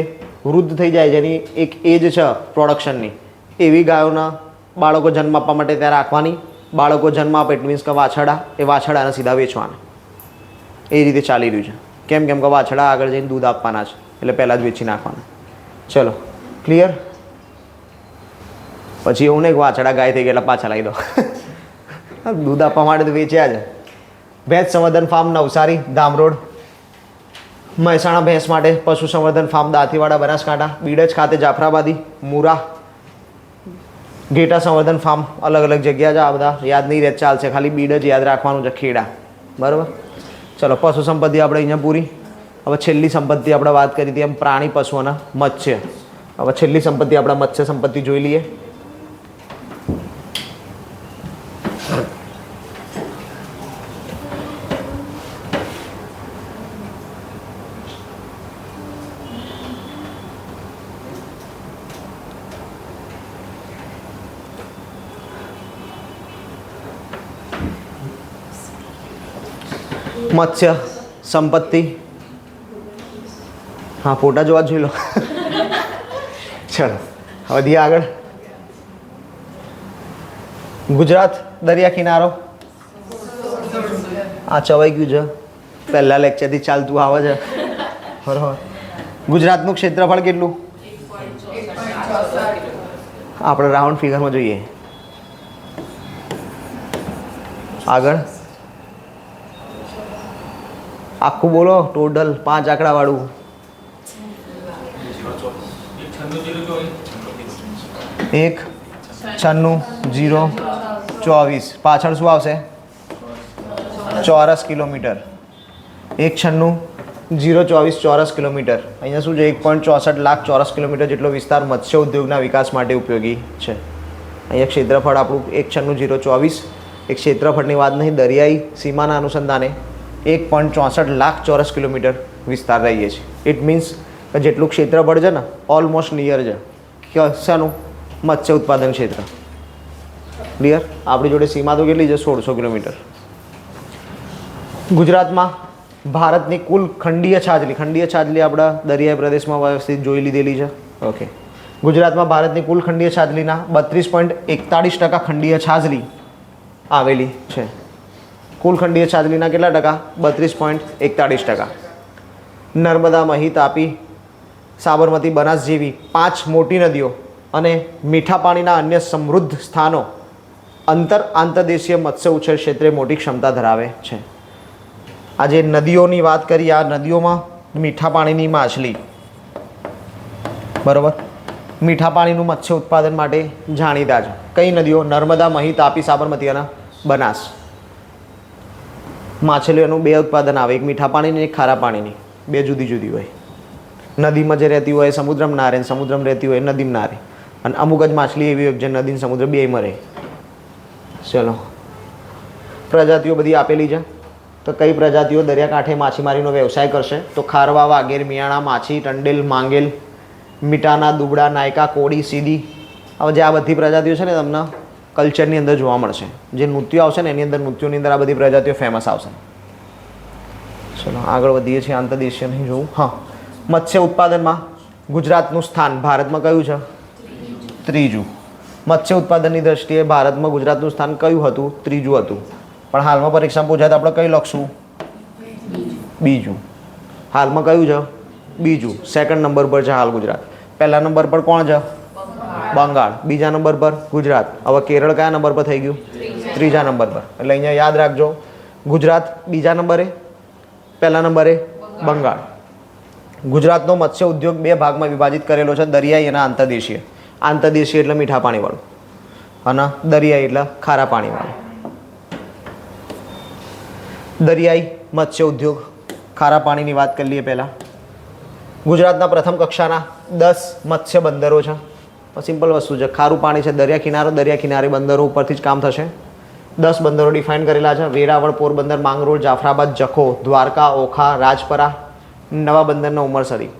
વૃદ્ધ થઈ જાય જેની એક એજ છે પ્રોડક્શનની એવી ગાયોના બાળકો જન્મ આપવા માટે ત્યાં રાખવાની. બાળકો જન્મ આપે ઇટ મીન્સ કે વાછરડા, એ વાછરડાને સીધા વેચવાના. એ રીતે ચાલી રહ્યું છે. કેમ કે વાછરડા આગળ જઈને દૂધ આપવાના છે એટલે પહેલાં જ વેચી નાખવાના. ચલો ક્લિયર. પછી એવું નહીં કે વાછરડા ગાય થઈ ગયા એટલે પાછા લાવી દો. દૂધ આપવા માટે તો વેચ્યા છે. ભેંસ સંવર્ધન ફાર્મ નવસારી, ધામરોડ. મહેસાણા ભેંસ માટે પશુ સંવર્ધન ફાર્મ દાંતીવાડા, બનાસકાંઠા. બીડજ ખાતે જાફરાબાદી, મુરા. ઘેટા સંવર્ધન ફાર્મ અલગ અલગ જગ્યા છે. આ બધા યાદ નહીં રહે ચાલશે, ખાલી બીડજ યાદ રાખવાનું છે. ખેડા. બરાબર. ચલો પશુ સંપત્તિ આપણે અહીંયા પૂરી. હવે છેલ્લી સંપત્તિ આપણે વાત કરી હતી એમ પ્રાણી, પશુ અને મત્સ્ય. હવે છેલ્લી સંપત્તિ આપણે મત્સ્ય સંપત્તિ જોઈ લઈએ. મત્સ્ય સંપત્તિ. હા ફોટા જોવા જોઈ લો. ચલો વધીએ આગળ. ગુજરાત દરિયા કિનારો. આ ચવાઈ ગયું છે. પહેલા લેક્ચરથી ચાલતું આવે છે. બરાબર. ગુજરાતનું ક્ષેત્રફળ કેટલું? આપણે રાઉન્ડ ફિગરમાં જોઈએ. આગળ આખું બોલો. ટોટલ 5 આંકડા વાળું. 196,024. પાછળ શું આવશે? ચોરસ કિલોમીટર. 196 024 ચોરસ કિલોમીટર. અહીંયા શું છે 1.64 લાખ ચોરસ કિલોમીટર જેટલો વિસ્તાર મત્સ્ય ઉદ્યોગના વિકાસ માટે ઉપયોગી છે. અહીંયા ક્ષેત્રફળ આપણું 1.024. એક ક્ષેત્રફળની વાત નહીં, દરિયાઈ સીમાના અનુસંધાને 1.64 લાખ ચોરસ કિલોમીટર વિસ્તાર રહીએ છીએ. ઇટ મીન્સ કે જેટલું ક્ષેત્રફળ છે ને ઓલમોસ્ટ નિયર છે કે શાનું મત્સ્ય ઉત્પાદન ક્ષેત્ર. ક્લિયર? આપણી જોડે સીમા તો કેટલી છે? 1600 કિલોમીટર. ગુજરાતમાં ભારતની કુલ ખંડીય છાજલી આપણા દરિયાઈ પ્રદેશમાં વ્યવસ્થિત જોઈ લીધેલી છે. ઓકે. ગુજરાતમાં ભારતની કુલ ખંડીય છાજલીના 32.41% ખંડીય છાજલી આવેલી છે. કુલ ખંડીય છાજલીના કેટલા ટકા? 32.41%. નર્મદા, મહી, તાપી, સાબરમતી, બનાસ જેવી 5 મોટી નદીઓ અને મીઠા પાણીના અન્ય સમૃદ્ધ સ્થાનો આંતરદેશીય મત્સ્ય ઉછેર ક્ષેત્રે મોટી ક્ષમતા ધરાવે છે. આજે નદીઓની વાત કરીએ, આ નદીઓમાં મીઠા પાણીની માછલી, બરાબર, મીઠા પાણીનું મત્સ્ય ઉત્પાદન માટે જાણીતા છે. કઈ નદીઓ? નર્મદા, મહી, તાપી, સાબરમતી અને બનાસ. માછલીઓનું 2 ઉત્પાદન આવે, એક મીઠા પાણીની, એક ખારા પાણીની. 2 જુદી જુદી હોય. નદીમાં જે રહેતી હોય સમુદ્રમાં ના રહે, સમુદ્રમાં રહેતી હોય નદીમાં ના રહે. અને અમુક જ માછલી એવી હોય જે નદી અને સમુદ્ર બેયમાં રહે. ચલો, પ્રજાતિઓ બધી આપેલી છે. તો કઈ પ્રજાતિઓ દરિયાકાંઠે માછીમારીનો વ્યવસાય કરશે? તો ખારવા, વાગેર, મિયાણા, માછી, ટંડેલ, માંગેલ, મીઠાના, દુબળા, નાયકા, કોળી, સીધી. હવે જે આ બધી પ્રજાતિઓ છે ને તમને કલ્ચરની અંદર જોવા મળશે. જે નૃત્યો આવશે ને એની અંદર, નૃત્યોની અંદર આ બધી પ્રજાતિઓ ફેમસ આવશે. ચલો આગળ વધીએ છીએ. આંતરદેશીય નહીં જોવું. હા, મત્સ્ય ઉત્પાદનમાં ગુજરાતનું સ્થાન ભારતમાં કયું છે? ત્રીજું. મત્સ્ય ઉત્પાદનની દ્રષ્ટિએ ભારતમાં ગુજરાતનું સ્થાન કયું હતું? ત્રીજું હતું. પણ હાલમાં પરીક્ષામાં પૂછાય તો આપણે કઈ લખશું? બીજું. હાલમાં કયું છે? બીજું. સેકન્ડ નંબર પર છે હાલ ગુજરાત. પહેલા નંબર પર કોણ છે? બંગાળ. બીજા નંબર પર ગુજરાત. હવે કેરળ કયા નંબર પર થઈ ગયું? ત્રીજા નંબર પર. એટલે અહીંયા યાદ રાખજો, ગુજરાત બીજા નંબરે, પહેલા નંબરે બંગાળ. ગુજરાતનો મત્સ્ય ઉદ્યોગ 2 ભાગમાં વિભાજિત કરેલો છે, દરિયાઈ અને આંતરદેશીય. આંતરદેશીય એટલે મીઠા પાણીવાળું અને દરિયાઈ એટલે ખારા પાણીવાળું. દરિયાઈ મત્સ્ય ઉદ્યોગ, ખારા પાણીની વાત કરી લઈએ પહેલાં. ગુજરાતના પ્રથમ કક્ષાના 10 મત્સ્ય બંદરો છે. સિમ્પલ વસ્તુ છે, ખારું પાણી છે, દરિયા કિનારે બંદરો ઉપરથી જ કામ થશે. 10 બંદરો ડિફાઇન કરેલા છે: વેરાવળ, પોરબંદર, માંગરોળ, જાફરાબાદ, જખો, દ્વારકા, ઓખા, રાજપરા, નવા બંદરના ઉમરસરી.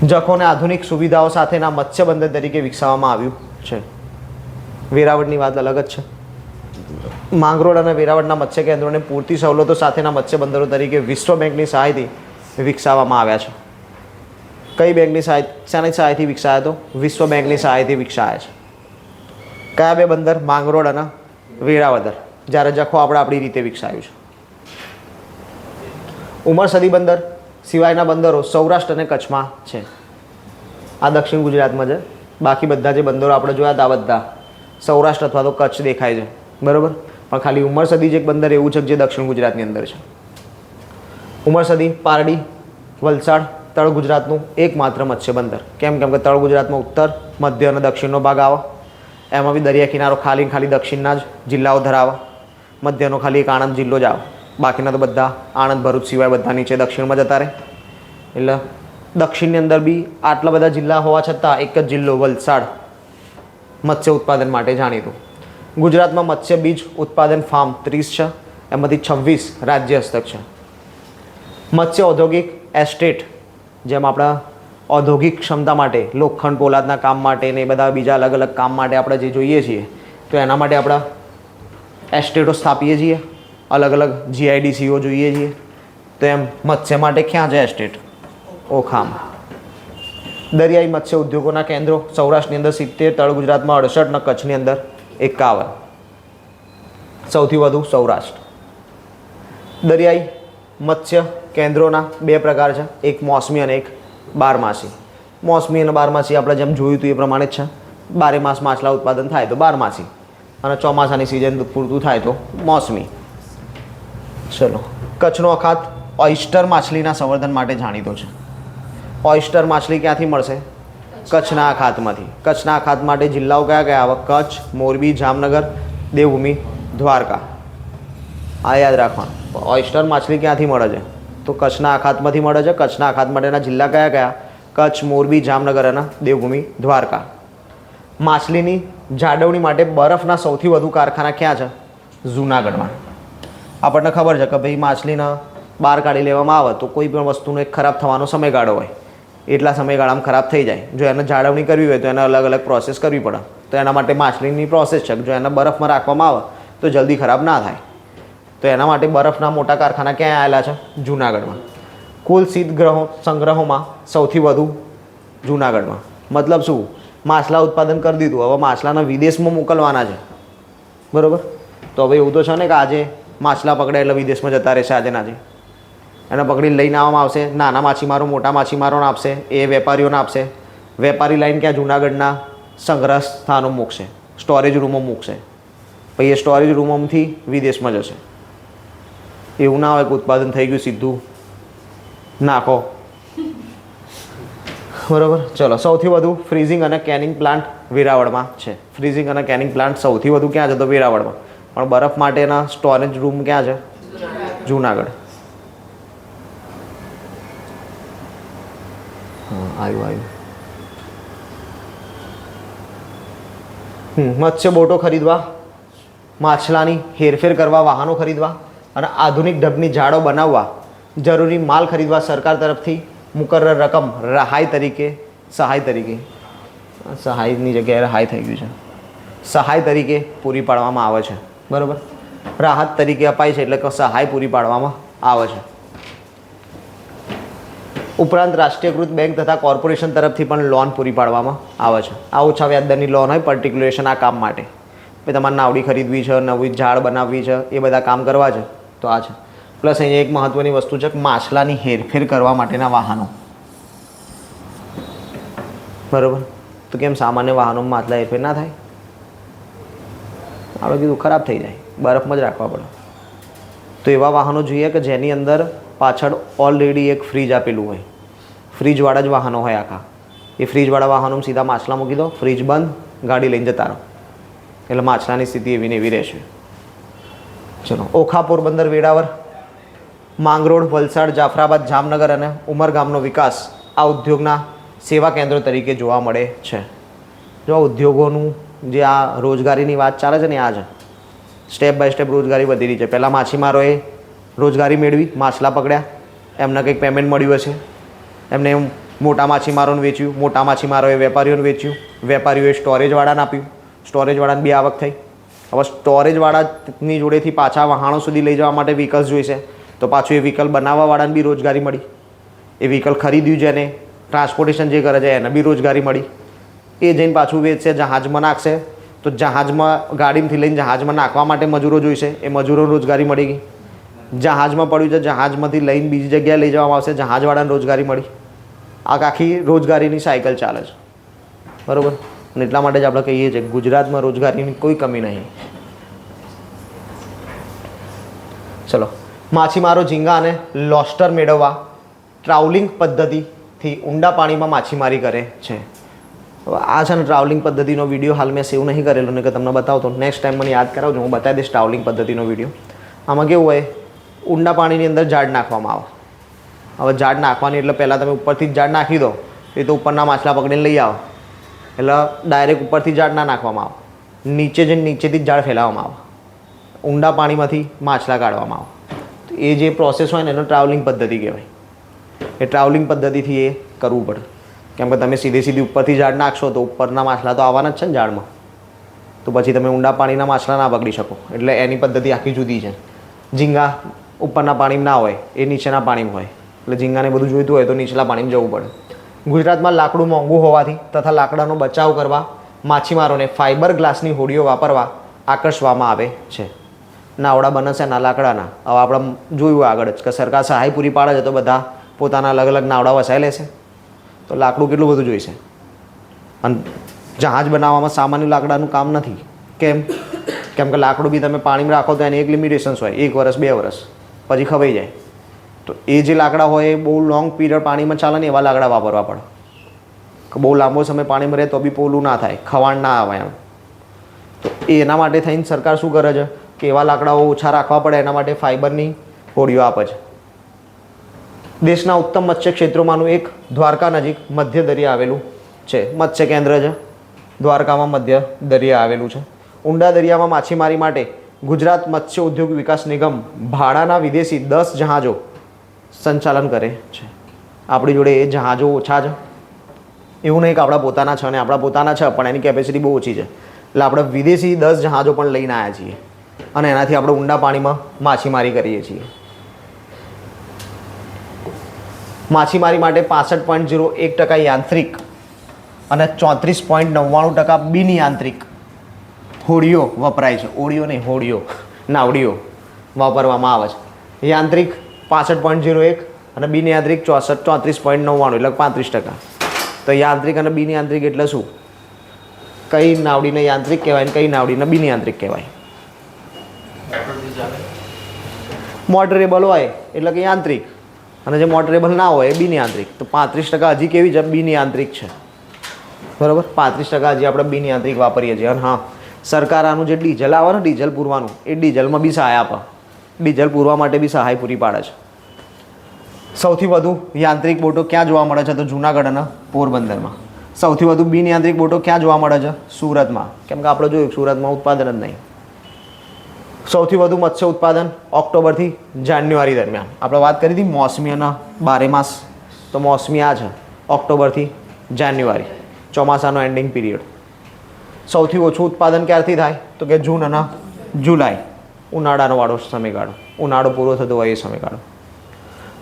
જખોને આધુનિક સુવિધાઓ સાથેના મત્સ્ય બંદર તરીકે વિકસાવવામાં આવ્યું છે. વેરાવળની વાત અલગ જ છે. માંગરોળ અને વેરાવળના મત્સ્ય કેન્દ્રોને પૂરતી સવલતો સાથેના મત્સ્ય બંદરો તરીકે વિશ્વ બેંકની સહાયથી વિકસાવવામાં આવ્યા છે. કઈ બેંકની સહાય, શાની સહાયથી વિકસાયા? તો વિશ્વ બેંકની સહાયથી વિકસાયા છે. કયા 2 બંદર? માંગરોળ અને વેરાવદર. જ્યારે જખો આપણી રીતે વિકસાયું છે. ઉમરસદી બંદર સિવાયના બંદરો સૌરાષ્ટ્ર અને કચ્છમાં છે. આ દક્ષિણ ગુજરાતમાં છે. બાકી બધા જે બંદરો આપણે જોયા હતા બધા સૌરાષ્ટ્ર અથવા તો કચ્છ દેખાય છે, બરાબર. પણ ખાલી ઉમરસદી જ એક બંદર એવું છે જે દક્ષિણ ગુજરાતની અંદર છે. ઉમરસદી, પારડી, વલસાડ, તળ ગુજરાતનું એકમાત્ર મત્સ્ય બંદર. કેમ કે તળ ગુજરાતમાં ઉત્તર, મધ્ય અને દક્ષિણનો ભાગ આવે. એમાં બી દરિયા કિનારો ખાલી દક્ષિણના જ જિલ્લાઓ ધરાવે. મધ્યનો ખાલી એક આણંદ જિલ્લો જ આવે. બાકીના તો બધા આણંદ, ભરૂચ સિવાય બધા નીચે દક્ષિણમાં જતા રહે. એટલે દક્ષિણની અંદર બી આટલા બધા જિલ્લા હોવા છતાં એક જ જિલ્લો વલસાડ મત્સ્ય ઉત્પાદન માટે જાણીતું. ગુજરાતમાં મત્સ્ય બીજ ઉત્પાદન ફાર્મ 30 છે, એમાંથી 26 રાજ્ય હસ્તક છે. મત્સ્ય ઔદ્યોગિક એસ્ટેટ, જેમ આપણા ઔદ્યોગિક ક્ષમતા માટે લોખંડ પોલાદના કામ માટે ને એ બધા બીજા અલગ અલગ કામ માટે આપણે જે જોઈએ છીએ તો એના માટે આપણા એસ્ટેટો સ્થાપીએ છીએ. અલગ અલગ GIDCઓ જોઈએ છીએ. તો એમ મત્સ્ય માટે ક્યાં છે એસ્ટેટ? ઓખામાં. દરિયાઈ મત્સ્ય ઉદ્યોગોના કેન્દ્રો સૌરાષ્ટ્રની અંદર 70, તળ ગુજરાતમાં 68 અને કચ્છની અંદર 51. સૌથી વધુ સૌરાષ્ટ્ર. દરિયાઈ મત્સ્ય કેન્દ્રોના 2 પ્રકાર છે, એક મોસમી અને એક બારમાસી. મોસમી અને બારમાસી આપણે જેમ જોયું હતું એ પ્રમાણે જ છે. 12 માસ માછલા ઉત્પાદન થાય તો બારમાસી અને ચોમાસાની સિઝન પૂરતું થાય તો મોસમી. ચલો, કચ્છનો અખાત ઓયસ્ટર માછલીના સંવર્ધન માટે જાણીતો છે. ઓયસ્ટર માછલી ક્યાંથી મળશે? કચ્છના અખાતમાંથી. કચ્છના અખાત માટે જિલ્લાઓ કયા કયા આવે? કચ્છ, મોરબી, જામનગર, દેવભૂમિ, દ્વારકા. આ યાદ રાખવાનું. ઓયસ્ટર માછલી ક્યાંથી મળે છે? તો કચ્છના અખાતમાંથી મળે છે. કચ્છના અખાત માટેના જિલ્લા કયા કયા? કચ્છ, મોરબી, જામનગર અને દેવભૂમિ દ્વારકા. માછલીની જાળવણી માટે બરફના સૌથી વધુ કારખાના ક્યાં છે? જૂનાગઢમાં. આપણને ખબર છે કે ભાઈ માછલીને બહાર કાઢી લેવામાં આવે તો કોઈ પણ વસ્તુનો એક ખરાબ થવાનો સમયગાળો હોય, એટલા સમયગાળામાં ખરાબ થઈ જાય. જો એને જાળવણી કરવી હોય તો એને અલગ અલગ પ્રોસેસ કરવી પડે. તો એના માટે માછલીની પ્રોસેસ છે. જો એને બરફમાં રાખવામાં આવે તો જલ્દી ખરાબ ના થાય. તો એના માટે બરફના મોટા કારખાના ક્યાં આવેલા છે? જૂનાગઢમાં. કુલ શીતગ્રહો સંગ્રહોમાં સૌથી વધુ જૂનાગઢમાં. મતલબ શું? માછલા ઉત્પાદન કરી દીધું, હવે માછલાના વિદેશમાં મોકલવાના છે. બરાબર? તો હવે એવું તો છે ને કે આજે માછલા પકડે એટલે વિદેશમાં જતા રહેશે આજે નાજે. એને પકડી લઈને આવવામાં આવશે. નાના માછીમારો મોટા માછીમારોને આપશે, એ વેપારીઓને આપશે. વેપારી લાઈન ક્યાં? જૂનાગઢના સંગ્રહ સ્થાનો મૂકશે, સ્ટોરેજ રૂમો મૂકશે. પછી એ સ્ટોરેજ રૂમોમાંથી વિદેશમાં જશે. એવું ના હોય કે ઉત્પાદન થઈ ગયું સીધું નાખો. બરાબર? ચલો, સૌથી વધુ ફ્રીઝિંગ અને કેનિંગ પ્લાન્ટ વેરાવળમાં છે. ફ્રીઝિંગ અને કેનિંગ પ્લાન્ટ સૌથી વધુ ક્યાં છે? તો વેરાવળમાં. પણ બરફ માટેના સ્ટોરેજ રૂમ ક્યાં છે? જૂનાગઢ. આવ્યું. મત્સ્ય બોટો ખરીદવા, માછલાની હેરફેર કરવા, વાહનો ખરીદવા અને આધુનિક ઢબની જાળો બનાવવા જરૂરી માલ ખરીદવા સરકાર તરફથી મુકર્રર રકમ સહાયની જગ્યાએ રહાઈ થઈ ગયું છે. સહાય તરીકે પૂરી પાડવામાં આવે છે. બરાબર? રાહત તરીકે અપાય છે એટલે કે સહાય પૂરી પાડવામાં આવે છે. ઉપરાંત રાષ્ટ્રીયકૃત બેંક તથા કોર્પોરેશન તરફથી પણ લોન પૂરી પાડવામાં આવે છે. આ ઓછા વ્યાજદરની લોન હોય પર્ટિક્યુલેશન આ કામ માટે. ભાઈ તમારે નાવડી ખરીદવી છે, નવી ઝાડ બનાવવી છે, એ બધા કામ કરવા છે તો આ છે. પ્લસ અહીંયા એક મહત્ત્વની વસ્તુ છે કે માછલાની હેરફેર કરવા માટેના વાહનો. બરાબર? તો કેમ સામાન્ય વાહનોમાં માછલા હેરફેર ના થાય? આપણે કીધું ખરાબ થઈ જાય, બરફમાં જ રાખવા પડે. તો એવા વાહનો જોઈએ કે જેની અંદર પાછળ ઓલરેડી એક ફ્રીજ આપેલું હોય. ફ્રીજવાળા જ વાહનો હોય આખા. એ ફ્રીજવાળા વાહનોમાં સીધા માછલા મૂકી દો, ફ્રીજ બંધ, ગાડી લઈને જતા રહો. એટલે માછલાની સ્થિતિ એવી ને એવી રહેશે. ચલો, ઓખા, પોરબંદર, વેરાવળ, માંગરોળ, વલસાડ, જાફરાબાદ, જામનગર અને ઉમરગામનો વિકાસ આ ઉદ્યોગના સેવા કેન્દ્રો તરીકે જોવા મળે છે. જો ઉદ્યોગોનું જે આ રોજગારીની વાત ચાલે છે ને આ છે. સ્ટેપ બાય સ્ટેપ રોજગારી વધી રહી છે. પહેલાં માછીમારોએ રોજગારી મેળવી, માછલા પકડ્યા, એમને કંઈક પેમેન્ટ મળ્યું હશે, એમને મોટા માછીમારોને વેચ્યું, મોટા માછીમારોએ વેપારીઓને વેચ્યું, વેપારીઓએ સ્ટોરેજવાળાને આપ્યું, સ્ટોરેજવાળાને બી આવક થઈ. હવે સ્ટોરેજવાળાની જોડેથી પાછા વહાણો સુધી લઈ જવા માટે વ્હીકલ્સ જોઈશે, તો પાછું એ વ્હીકલ બનાવવાવાળાને બી રોજગારી મળી. એ વ્હીકલ ખરીદ્યું જેને, ટ્રાન્સપોર્ટેશન જે કરે છે એને બી રોજગારી મળી. એ જઈને પાછું વેચશે, જહાજમાં નાખશે, તો જહાજમાં ગાડીમાંથી લઈને જહાજમાં નાખવા માટે મજૂરો જોઈશે, એ મજૂરોને રોજગારી મળી ગઈ. જહાજમાં પડ્યું છે, જહાજમાંથી લઈને બીજી જગ્યાએ લઈ જવામાં આવશે, જહાજવાળાને રોજગારી મળી. આખી રોજગારીની સાયકલ ચાલે છે. બરાબર? અને એટલા માટે જ આપણે કહીએ છીએ ગુજરાતમાં રોજગારીની કોઈ કમી નહીં. ચલો, માછીમારો ઝીંગા અને લોસ્ટર મેળવવા ટ્રાઉલિંગ પદ્ધતિથી ઊંડા પાણીમાં માછીમારી કરે છે. આ છે ને ટ્રાવેલિંગ પદ્ધતિનો વિડીયો હાલ મેં સેવ નહીં કરેલો ને કે તમને બતાવતો. નેક્સ્ટ ટાઈમ મને યાદ કરાવજો, હું બતાવી દઈશ ટ્રાવેલિંગ પદ્ધતિનો વિડીયો. આમાં કેવું હોય, ઊંડા પાણીની અંદર ઝાડ નાખવામાં આવે. હવે ઝાડ નાખવાની એટલે પહેલાં તમે ઉપરથી જ ઝાડ નાખી દો એ તો ઉપરના માછલા પકડીને લઈ આવો. એટલે ડાયરેક્ટ ઉપરથી ઝાડ ના નાખવામાં આવે, નીચે જઈને નીચેથી જ ઝાડ ફેલાવવામાં આવે, ઊંડા પાણીમાંથી માછલા કાઢવામાં આવે. તો એ જે પ્રોસેસ હોય ને એનો ટ્રાવેલિંગ પદ્ધતિ કહેવાય. એ ટ્રાવેલિંગ પદ્ધતિથી એ કરવું પડે. કેમ કે તમે સીધી ઉપરથી ઝાડ નાખશો તો ઉપરના માછલા તો આવવાના જ છે ને ઝાડમાં, તો પછી તમે ઊંડા પાણીના માછલા ના પકડી શકો. એટલે એની પદ્ધતિ આખી જુદી છે. ઝીંગા ઉપરના પાણીમાં ના હોય, એ નીચેના પાણીમાં હોય. એટલે ઝીંગાને બધું જોઈતું હોય તો નીચલા પાણીમાં જવું પડે. ગુજરાતમાં લાકડું મોંઘું હોવાથી તથા લાકડાનો બચાવ કરવા માછીમારોને ફાઇબર ગ્લાસની હોડીઓ વાપરવા આકર્ષવામાં આવે છે. નાવડા બને છે ના લાકડાના. હવે આપણે જોયું આગળ જ કે સરકાર સહાય પૂરી પાડે છે તો બધા પોતાના અલગ અલગ નાવડા વસાઈ લેશે. તો લાકડું કેટલું બધું જોઈશે. અને જહાજ બનાવવામાં સામાન્ય લાકડાનું કામ નથી. કેમ કે લાકડું બી તમે પાણીમાં રાખો તો એની એક લિમિટેશન્સ હોય, 1 વર્ષ 2 વર્ષ પછી ખવાઈ જાય. તો એ જે લાકડા હોય એ બહુ લોંગ પીરિયડ પાણીમાં ચાલે ને એવા લાકડા વાપરવા પડે. કે બહુ લાંબો સમય પાણીમાં રહે તો બી પોલું ના થાય, ખવાણ ના આવે એમ. તો એના માટે થઈને સરકાર શું કરે છે કે એવા લાકડાઓ ઓછા રાખવા પડે એના માટે ફાઇબરની હોડીઓ આપે છે. દેશના ઉત્તમ મત્સ્ય ક્ષેત્રોમાંનું એક દ્વારકા નજીક મધ્ય દરિયા આવેલું છે. મત્સ્ય કેન્દ્ર છે દ્વારકામાં, મધ્ય દરિયા આવેલું છે. ઊંડા દરિયામાં માછીમારી માટે ગુજરાત મત્સ્ય ઉદ્યોગ વિકાસ નિગમ ભાડાના વિદેશી 10 જહાજો સંચાલન કરે છે. આપણી જોડે એ જહાજો ઓછા છે, એવું નહીં કે આપણા પોતાના છે, અને આપણા પોતાના છે પણ એની કેપેસિટી બહુ ઓછી છે, એટલે આપણે વિદેશી 10 જહાજો પણ લઈને આવ્યા છીએ અને એનાથી આપણે ઊંડા પાણીમાં માછીમારી કરીએ છીએ. માછીમારી માટે 65.01% યાંત્રિક અને 34.99% બિન યાંત્રિક હોડીઓ વપરાય છે. ઓડીઓ નહીં, હોડીઓ, નાવડીઓ વાપરવામાં આવે છે. યાંત્રિક 65.01 અને બિન યાંત્રિક 34.99 એટલે 35%. તો યાંત્રિક અને બિન યાંત્રિક એટલે શું? કઈ નાવડીને યાંત્રિક કહેવાય ને કઈ નાવડીને બિન યાંત્રિક કહેવાય? મોટરેબલ હોય એટલે કે યાંત્રિક, અને જે મોટરેબલ ના હોય એ બિન યાંત્રિક. તો 35% હજી કેવી છે? બિન યાંત્રિક છે. બરાબર, 35% હજી આપણે બિન યાંત્રિક વાપરીએ છીએ. અને હા, સરકાર આનું જે ડીઝલ આવે ને, ડીઝલ પૂરવાનું, એ ડીઝલમાં બી સહાય આપે. ડીઝલ પૂરવા માટે બી સહાય પૂરી પાડે છે. સૌથી વધુ યાંત્રિક બોટો ક્યાં જોવા મળે છે? તો જૂનાગઢ અને પોરબંદરમાં. સૌથી વધુ બિન યાંત્રિક બોટો ક્યાં જોવા મળે છે? સુરતમાં. કેમ કે આપણે જોયું સુરતમાં ઉત્પાદન જ નહીં. સૌથી વધુ મત્સ્ય ઉત્પાદન ઓક્ટોબરથી જાન્યુઆરી દરમિયાન. આપણે વાત કરી હતી મોસમી અને બારેમાસ, તો મોસમી આ છે ઓક્ટોબરથી જાન્યુઆરી, ચોમાસાનો એન્ડિંગ પીરિયડ. સૌથી ઓછું ઉત્પાદન ક્યારથી થાય? તો કે જૂન અને જુલાઈ, ઉનાળાનો વાળો સમયગાળો, ઉનાળો પૂરો થતો હોય એ સમયગાળો.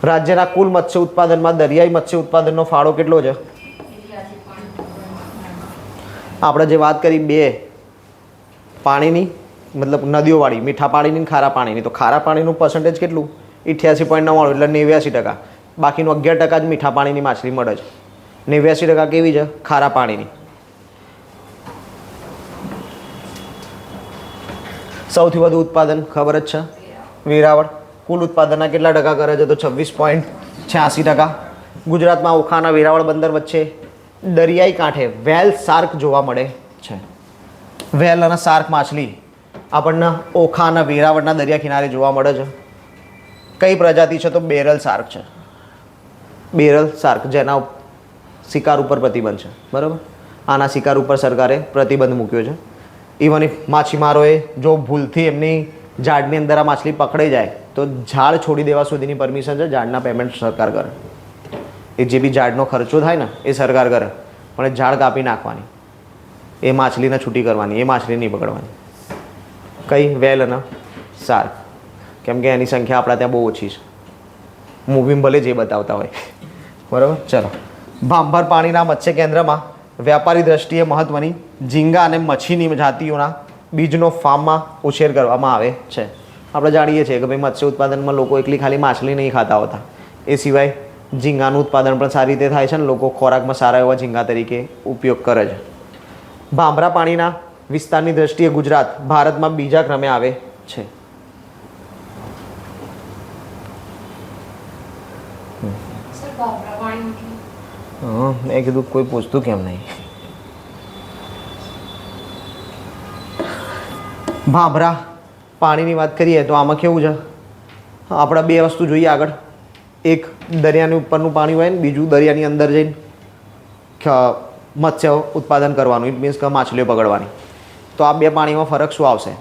રાજ્યના કુલ મત્સ્ય ઉત્પાદનમાં દરિયાઈ મત્સ્ય ઉત્પાદનનો ફાળો કેટલો છે? આપણે જે વાત કરી બે પાણીની, મતલબ નદીઓવાળી, મીઠા પાણીની ખારા પાણીની, તો ખારા પાણીનું પર્સન્ટેજ કેટલું? 88.99 એટલે 89%. બાકીનું 11% જ મીઠા પાણીની માછલી મળે છે. 89% કેવી છે? ખારા પાણીની. સૌથી વધુ ઉત્પાદન ખબર જ છે, વેરાવળ. કુલ ઉત્પાદનના કેટલા ટકા કરે છે? તો 26.86%. ગુજરાતમાં ઓખાના વેરાવળ બંદર વચ્ચે દરિયાઈ કાંઠે વેલ શાર્ક જોવા મળે છે. વેલ અને શાર્ક માછલી આપણને ઓખા અને વેરાવળના દરિયા કિનારે જોવા મળે છે. કઈ પ્રજાતિ છે? તો બેરલ શાર્ક છે. બેરલ શાર્ક, જેના શિકાર ઉપર પ્રતિબંધ છે. બરાબર, આના શિકાર ઉપર સરકારે પ્રતિબંધ મૂક્યો છે. ઇવન ઇફ માછીમારોએ જો ભૂલથી એમની ઝાડની અંદર આ માછલી પકડાઈ જાય તો ઝાડ છોડી દેવા સુધીની પરમિશન છે. ઝાડના પેમેન્ટ સરકાર કરે. એ જે બી ઝાડનો ખર્ચો થાય ને એ સરકાર કરે, પણ એ ઝાડ કાપી નાખવાની, એ માછલીને છૂટી કરવાની, એ માછલી નહીં પકડવાની. કઈ? વેલ અને શાર્ક. કેમ કે એની સંખ્યા આપણા ત્યાં બહુ ઓછી છે. મૂવીમાં ભલે જે બતાવતા હોય. બરાબર, ચલો. ભાંભર પાણીના મત્સ્ય કેન્દ્રમાં વ્યાપારી દ્રષ્ટિએ મહત્ત્વની ઝીંગા અને મચ્છીની જાતિઓના બીજનો ફાર્મમાં ઉછેર કરવામાં આવે છે. આપણે જાણીએ છીએ કે ભાઈ મત્સ્ય ઉત્પાદનમાં લોકો એકલી ખાલી માછલી નહીં ખાતા હોતા, એ સિવાય ઝીંગાનું ઉત્પાદન પણ સારી રીતે થાય છે ને લોકો ખોરાકમાં સારા એવા ઝીંગા તરીકે ઉપયોગ કરે છે. ભાંભરા પાણીના વિસ્તારની દ્રષ્ટિએ ગુજરાત ભારતમાં બીજા ક્રમે આવે છે. મેં કીધું કોઈ પૂછતું કેમ નહીં. ભાંભરા પાણીની વાત કરીએ તો આમાં કેવું છે, આપણે બે વસ્તુ જોઈએ આગળ. એક દરિયાની ઉપરનું પાણી હોય ને, બીજું દરિયાની અંદર જઈને મત્સ્ય ઉત્પાદન કરવાનું, ઇટ મીન્સ કે માછલીઓ પકડવાની. તો આ બે પાણીમાં ફરક શું આવશે?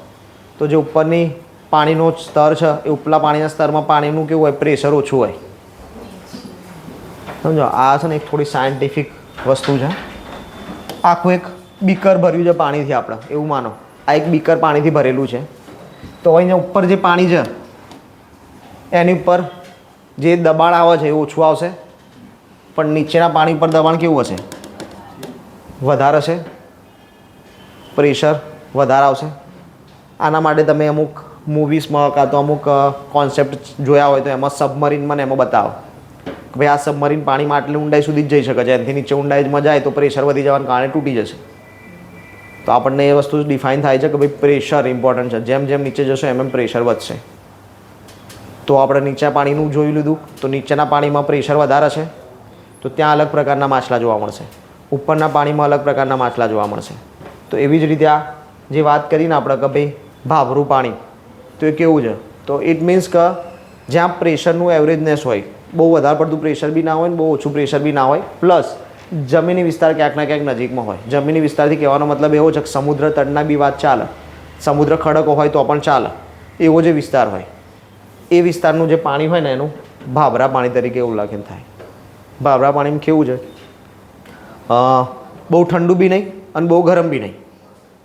તો જે ઉપરની પાણીનો સ્તર છે એ ઉપલા પાણીના સ્તરમાં પાણીનું કેવું હોય? પ્રેશર ઓછું હોય. સમજો, આ છે ને એક થોડી સાયન્ટિફિક વસ્તુ છે. આખું એક બીકર ભર્યું છે પાણીથી, આપણે એવું માનો આ એક બીકર પાણીથી ભરેલું છે. તો અહીંયા ઉપર જે પાણી છે એની ઉપર જે દબાણ આવે છે એ ઓછું આવશે, પણ નીચેના પાણી પર દબાણ કેવું હશે? વધારે છે, પ્રેશર વધારે આવશે. આના માટે તમે અમુક મૂવીઝમાં કાં તો અમુક કોન્સેપ્ટ જોયા હોય તો એમાં સબમરીનમાં એમાં બતાવો કે ભાઈ આ સબમરીન પાણીમાં આટલી ઊંડાઈ સુધી જ જઈ શકે છે, એનાથી નીચે ઊંડાઈમાં જાય તો પ્રેશર વધી જવાના કારણે તૂટી જશે. તો આપણને એ વસ્તુ ડિફાઇન થાય છે કે ભાઈ પ્રેશર ઇમ્પોર્ટન્ટ છે. જેમ જેમ નીચે જશો એમ એમ પ્રેશર વધશે. તો આપણે નીચા પાણીનું જોઈ લીધું, તો નીચેના પાણીમાં પ્રેશર વધારે છે તો ત્યાં અલગ પ્રકારના માછલા જોવા મળશે, ઉપરના પાણીમાં અલગ પ્રકારના માછલા જોવા મળશે. તો એવી જ રીતે આ જે વાત કરીને આપણે કે ભાઈ ભાભરું પાણી, તો એ કેવું છે? તો ઇટ મીન્સ કે જ્યાં પ્રેશરનું એવરેજનેસ હોય બહુ વધારે પડતું પ્રેશર બી ના હોય ને બહુ ઓછું પ્રેશર બી ના હોય, પ્લસ જમીની વિસ્તાર ક્યાંક ના ક્યાંક નજીકમાં હોય. જમીની વિસ્તારથી કહેવાનો મતલબ એવો છે કે સમુદ્ર તટના બી વાત ચાલે, સમુદ્ર ખડકો હોય તો પણ ચાલે, એવો જે વિસ્તાર હોય એ વિસ્તારનું જે પાણી હોય ને એનું ભાભરા પાણી તરીકે ઉલ્લેખન થાય. ભાભરા પાણીમાં કેવું છે, બહુ ઠંડુ બી નહીં અને બહુ ગરમ બી નહીં.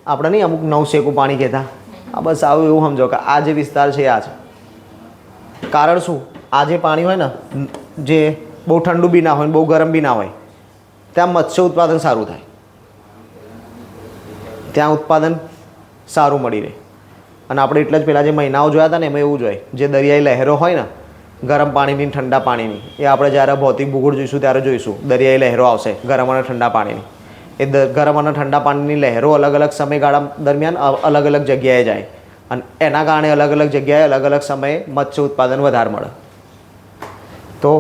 આપણે નહીં અમુક નવશેકું પાણી કહેતા, આ બસ આવું એવું સમજો કે આ જે વિસ્તાર છે આ છે. કારણ શું, આ જે પાણી હોય ને જે બહુ ઠંડુ બી ના હોય ને બહુ ગરમ બી ના હોય, ત્યાં મત્સ્ય ઉત્પાદન સારું થાય, ત્યાં ઉત્પાદન સારું મળી રહે. અને આપણે એટલે જ પહેલાં જે મહિનાઓ જોયા હતા ને એમાં એવું જોઈએ, જે દરિયાઈ લહેરો હોય ને ગરમ પાણીની ઠંડા પાણીની, એ આપણે જ્યારે ભૌતિક ભૂગોળ જોઈશું ત્યારે જોઈશું. દરિયાઈ લહેરો આવશે ગરમ અને ઠંડા પાણીની. એ ગરમ અને ઠંડા પાણીની લહેરો અલગ અલગ સમયગાળા દરમિયાન અલગ અલગ જગ્યાએ જાય અને એના કારણે અલગ અલગ જગ્યાએ અલગ અલગ સમયે મત્સ્ય ઉત્પાદન વધારે મળે. તો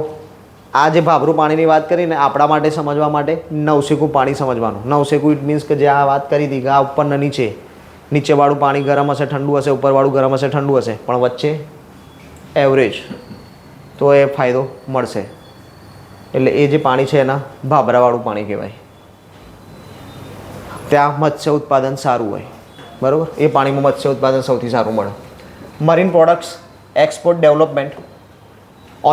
આ જે ભાભરું પાણીની વાત કરીને આપણા માટે સમજવા માટે નવશેકું પાણી સમજવાનું. નવશેકું ઇટ મીન્સ કે જે આ વાત કરી હતી કે આ ઉપરના નીચેવાળું પાણી ગરમ હશે ઠંડુ હશે, ઉપરવાળું ગરમ હશે ઠંડુ હશે, પણ વચ્ચે એવરેજ, તો એ ફાયદો મળશે. એટલે એ જે પાણી છે એના ભાભરાવાળું પાણી કહેવાય. ત્યાં મત્સ્ય ઉત્પાદન સારું હોય, બરાબર. એ પાણીમાં મત્સ્ય ઉત્પાદન સૌથી સારું મળે. Marine products export development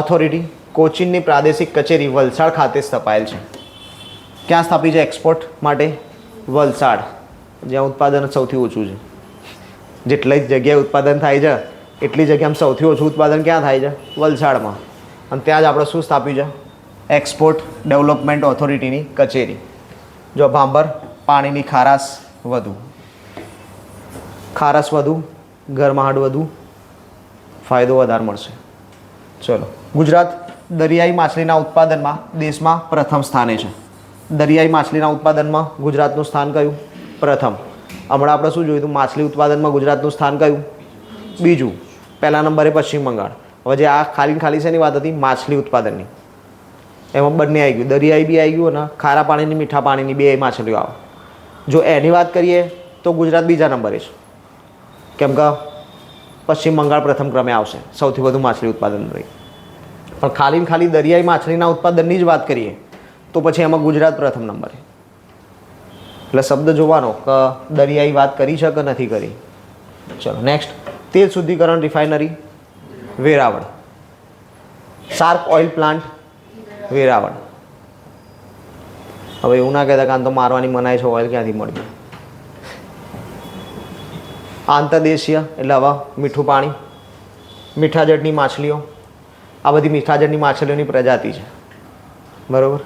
authority કોચીનની પ્રાદેશિક કચેરી વલસાડ ખાતે સ્થપાયેલ છે. ક્યાં સ્થાપી છે એક્સપોર્ટ માટે? વલસાડ, જ્યાં ઉત્પાદન સૌથી ઓછું છે. જેટલી જગ્યાએ ઉત્પાદન થાય છે એટલી જગ્યામાં સૌથી ઓછું ઉત્પાદન ક્યાં થાય છે? વલસાડમાં. અને ત્યાં જ આપણે શું સ્થાપ્યું છે? એક્સપોર્ટ ડેવલપમેન્ટ ઓથોરિટીની કચેરી. જો ભાંભર પાણીની ખારાશ વધુ, ખારાશ વધુ, ગરમાહટ વધુ, ફાયદો વધારે મળશે. ચલો, ગુજરાત દરિયાઈ માછલીના ઉત્પાદનમાં દેશમાં પ્રથમ સ્થાને છે. દરિયાઈ માછલીના ઉત્પાદનમાં ગુજરાતનું સ્થાન કયું? પ્રથમ. હમણાં આપણે શું જોયું હતું? માછલી ઉત્પાદનમાં ગુજરાતનું સ્થાન કયું? બીજું. પહેલા નંબરે પશ્ચિમ બંગાળ. હવે જે આ ખાલી શેની વાત હતી? માછલી ઉત્પાદનની. એમાં બંને આવી ગયું, દરિયાઈ બી આવી ગયું અને ખારા પાણીની મીઠા પાણીની બે માછલીઓ આવે. જો એની વાત કરીએ તો ગુજરાત બીજા નંબરે છે, કેમ કે પશ્ચિમ બંગાળ પ્રથમ ક્રમે આવશે, સૌથી વધુ માછલી ઉત્પાદન રહી. પણ ખાલી દરિયાઈ માછલીના ઉત્પાદનની જ વાત કરીએ તો પછી એમાં ગુજરાત પ્રથમ નંબરે. એટલે શબ્દ જોવાનો કે દરિયાઈ વાત કરી છે કે નથી કરી. ચલો નેક્સ્ટ, તેલ શુદ્ધિકરણ refinery Veraval. Shark oil plant Veraval. હવે એવું ના કહેતા કાન તો મારવાની મનાઈ છે, ઓઇલ ક્યાંથી મળ્યું? આંતરદેશીય એટલે હવે મીઠું પાણી, મીઠા જળની માછલીઓ, આ બધી મીઠા જળની માછલીઓની પ્રજાતિ છે, બરાબર.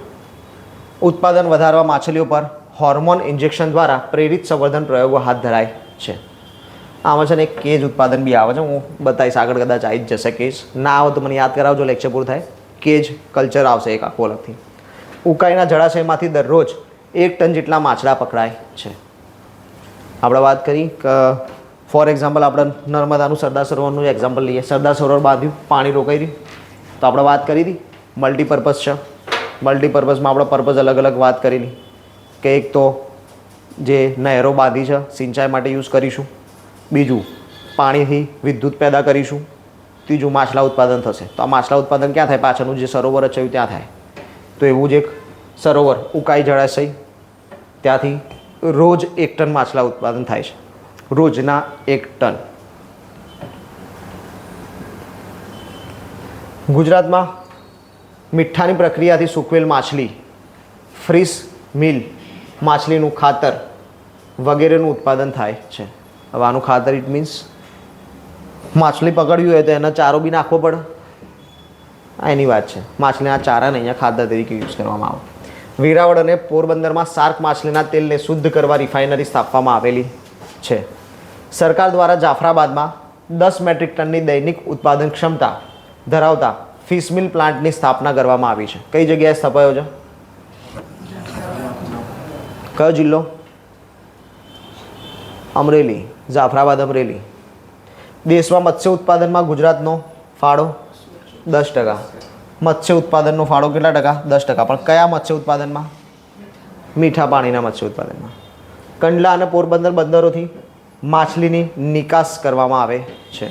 ઉત્પાદન વધારવા માછલીઓ પર હોર્મોન ઇન્જેક્શન દ્વારા પ્રેરિત સંવર્ધન પ્રયોગો હાથ ધરાય છે. આમાં છે ને એક કેજ ઉત્પાદન બી આવે છે, હું બતાવીશ આગળ, કદાચ આવી જ જશે કેજ. ના આવે તો મને યાદ કરાવજો, લેક્ચર પૂરું થાય. કેજ કલ્ચર આવશે એક આખું અલગથી. ઉકાઈના જળાશયમાંથી દરરોજ 1 ટન જેટલા માછલા પકડાય છે. આપણે વાત કરી કે ફોર એક્ઝામ્પલ આપણે નર્મદાનું સરદાર સરોવરનું એક્ઝામ્પલ લઈએ. સરદાર સરોવર બાંધ્યું, પાણી રોકાઈ રહ્યું, તો આપણે વાત કરી હતી મલ્ટીપર્પઝ છે. મલ્ટીપર્પઝમાં આપણે પર્પઝ અલગ અલગ વાત કરેલી કે એક તો જે નહેરો બાંધી છે સિંચાઈ માટે યુઝ કરીશું, બીજું પાણીથી વિદ્યુત પેદા કરીશું, ત્રીજું માછલા ઉત્પાદન થશે. તો આ માછલા ઉત્પાદન ક્યાં થાય? પાછળનું જે સરોવર છે ત્યાં થાય. તો એવું જ એક સરોવર ઉકાઈ જળાશય, ત્યાંથી રોજ 1 ટન માછલા ઉત્પાદન થાય છે, રોજના 1 ટન. ગુજરાતમાં મીઠાની પ્રક્રિયાથી સૂકવેલ માછલી, ફિશ મિલ, માછલીનું ખાતર વગેરેનું ઉત્પાદન થાય છે. હવે આનું ખાતર ઇટ મીન્સ માછલી પકડવી હોય તો એનો ચારો બી નાખવો પડે, એની વાત છે. માછલીના ચારાને અહીંયા ખાતર તરીકે યુઝ કરવામાં આવે. વેરાવળ અને પોરબંદરમાં શાર્ક માછલીના તેલને શુદ્ધ કરવા રિફાઇનરી સ્થાપવામાં આવેલી છે. સરકાર દ્વારા જાફરાબાદમાં 10 મેટ્રિક ટનની દૈનિક ઉત્પાદન ક્ષમતા ધરાવતા ફિશ મિલ પ્લાન્ટની સ્થાપના કરવામાં આવી છે. કઈ જગ્યાએ સ્થપાયો છે? કયો જિલ્લો? અમરેલી. જાફરાબાદ, અમરેલી. દેશમાં મત્સ્ય ઉત્પાદનમાં ગુજરાતનો ફાળો 10%. મત્સ્ય ઉત્પાદનનો ફાળો કેટલા ટકા? 10%. પણ કયા મત્સ્ય ઉત્પાદનમાં? મીઠા પાણીના મત્સ્ય ઉત્પાદનમાં. કંડલા અને પોરબંદર બંદરોથી માછલીની નિકાસ કરવામાં આવે છે.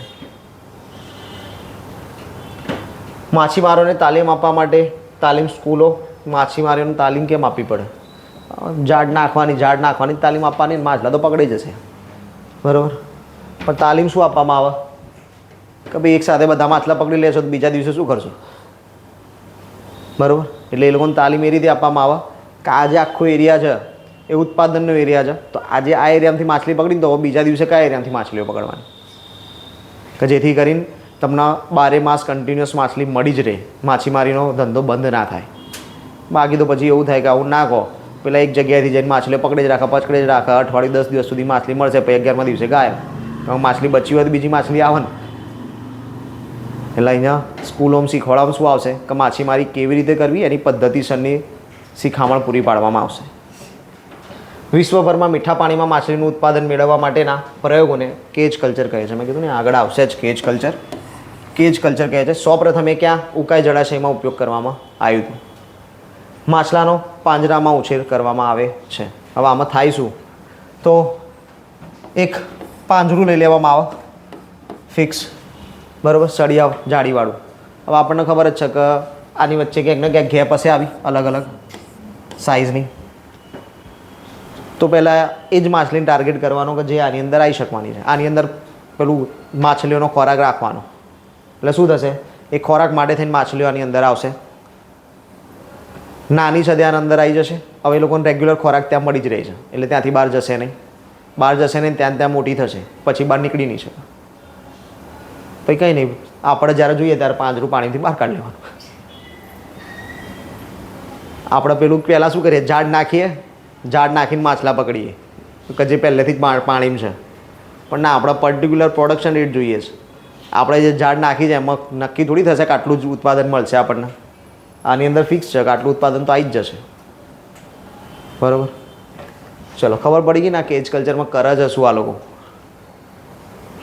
માછીમારોને તાલીમ આપવા માટે તાલીમ સ્કૂલો માછીમારીઓની તાલીમ કેમ આપવી પડે? ઝાડ નાખવાની તાલીમ આપવાની, માછલા તો પકડી જશે, બરાબર. પણ તાલીમ શું આપવામાં આવે કે ભાઈ એક સાથે બધા માછલા પકડી લેશો તો બીજા દિવસે શું કરશો, બરાબર. એટલે એ લોકોને તાલીમ એ રીતે આપવામાં આવે કે આજે આખો એરિયા છે એ ઉત્પાદનનો એરિયા છે, તો આજે આ એરિયામાંથી માછલી પકડીને તો બીજા દિવસે કયા એરિયામાંથી માછલીઓ પકડવાની, કે જેથી કરીને તમને 12 માસ કન્ટિન્યુઅસ માછલી મળી જ રહે, માછીમારીનો ધંધો બંધ ના થાય. બાકી તો પછી એવું થાય કે આવું ના કહો, પેલા એક જગ્યાએથી જઈને માછલીઓ પકડી જ રાખે, અઠવાડિયું 10 દિવસ સુધી માછલી મળશે, પછી 11મા દિવસે ગાયબ. માછલી બચી હોય તો બીજી માછલી આવે ને. એટલે અહીંયા સ્કૂલોમાં શીખવાડવામાં શું આવશે કે માછીમારી કેવી રીતે કરવી એની પદ્ધતિસરની શિખામણ પૂરી પાડવામાં આવશે. વિશ્વભરમાં મીઠા પાણીમાં માછલીનું ઉત્પાદન મેળવવા માટેના પ્રયોગોને કેજ કલ્ચર કહે છે. મેં કીધું ને આગળ આવશે જ કેજ કલ્ચર. કેજ કલ્ચર કહે છે સૌપ્રથમ એ ક્યાં ઉકાઈ જળાશયમાં ઉપયોગ કરવામાં આવ્યું હતું. માછલાનો પાંજરામાં ઉછેર કરવામાં આવે છે. હવે આમાં થાય શું તો એક પાંજરું લઈ લેવામાં આવે ફિક્સ, બરાબર, સળિયા જાળીવાળું. હવે આપણને ખબર જ છે કે આની વચ્ચે ક્યાંક ને ક્યાંક ગેપ હશે આવી અલગ અલગ સાઇઝની. તો પહેલાં એ જ માછલીને ટાર્ગેટ કરવાનો કે જે આની અંદર આવી શકવાની છે. આની અંદર પેલું માછલીઓનો ખોરાક રાખવાનો. એટલે શું થશે, એ ખોરાક માટે થઈને માછલીઓ આની અંદર આવશે. નાની છે ત્યાં અંદર આવી જશે. હવે એ લોકોને રેગ્યુલર ખોરાક ત્યાં મળી જ રહી છે, એટલે ત્યાંથી બહાર જશે નહીં, ત્યાં મોટી થશે, પછી બહાર નીકળી નહીં શકે. પછી કંઈ નહીં, આપણે જ્યારે જોઈએ ત્યારે પાંજરું પાણીથી બહાર કાઢી લેવાનું. આપણે પેલું પહેલાં શું કરીએ, ઝાડ નાખીને માછલા પકડીએ કે જે પહેલેથી જ પાણીમાં છે. પણ ના, આપણે પર્ટિક્યુલર પ્રોડક્શન રેટ જોઈએ છે. આપણે જે ઝાડ નાખી છે એમાં નક્કી થોડી થશે કે આટલું જ ઉત્પાદન મળશે આપણને. આની અંદર ફિક્સ છે કે આટલું ઉત્પાદન તો આવી જ જશે, બરાબર. ચલો, ખબર પડી ગઈ ના કેજ કલ્ચરમાં કરે છે શું આ લોકો.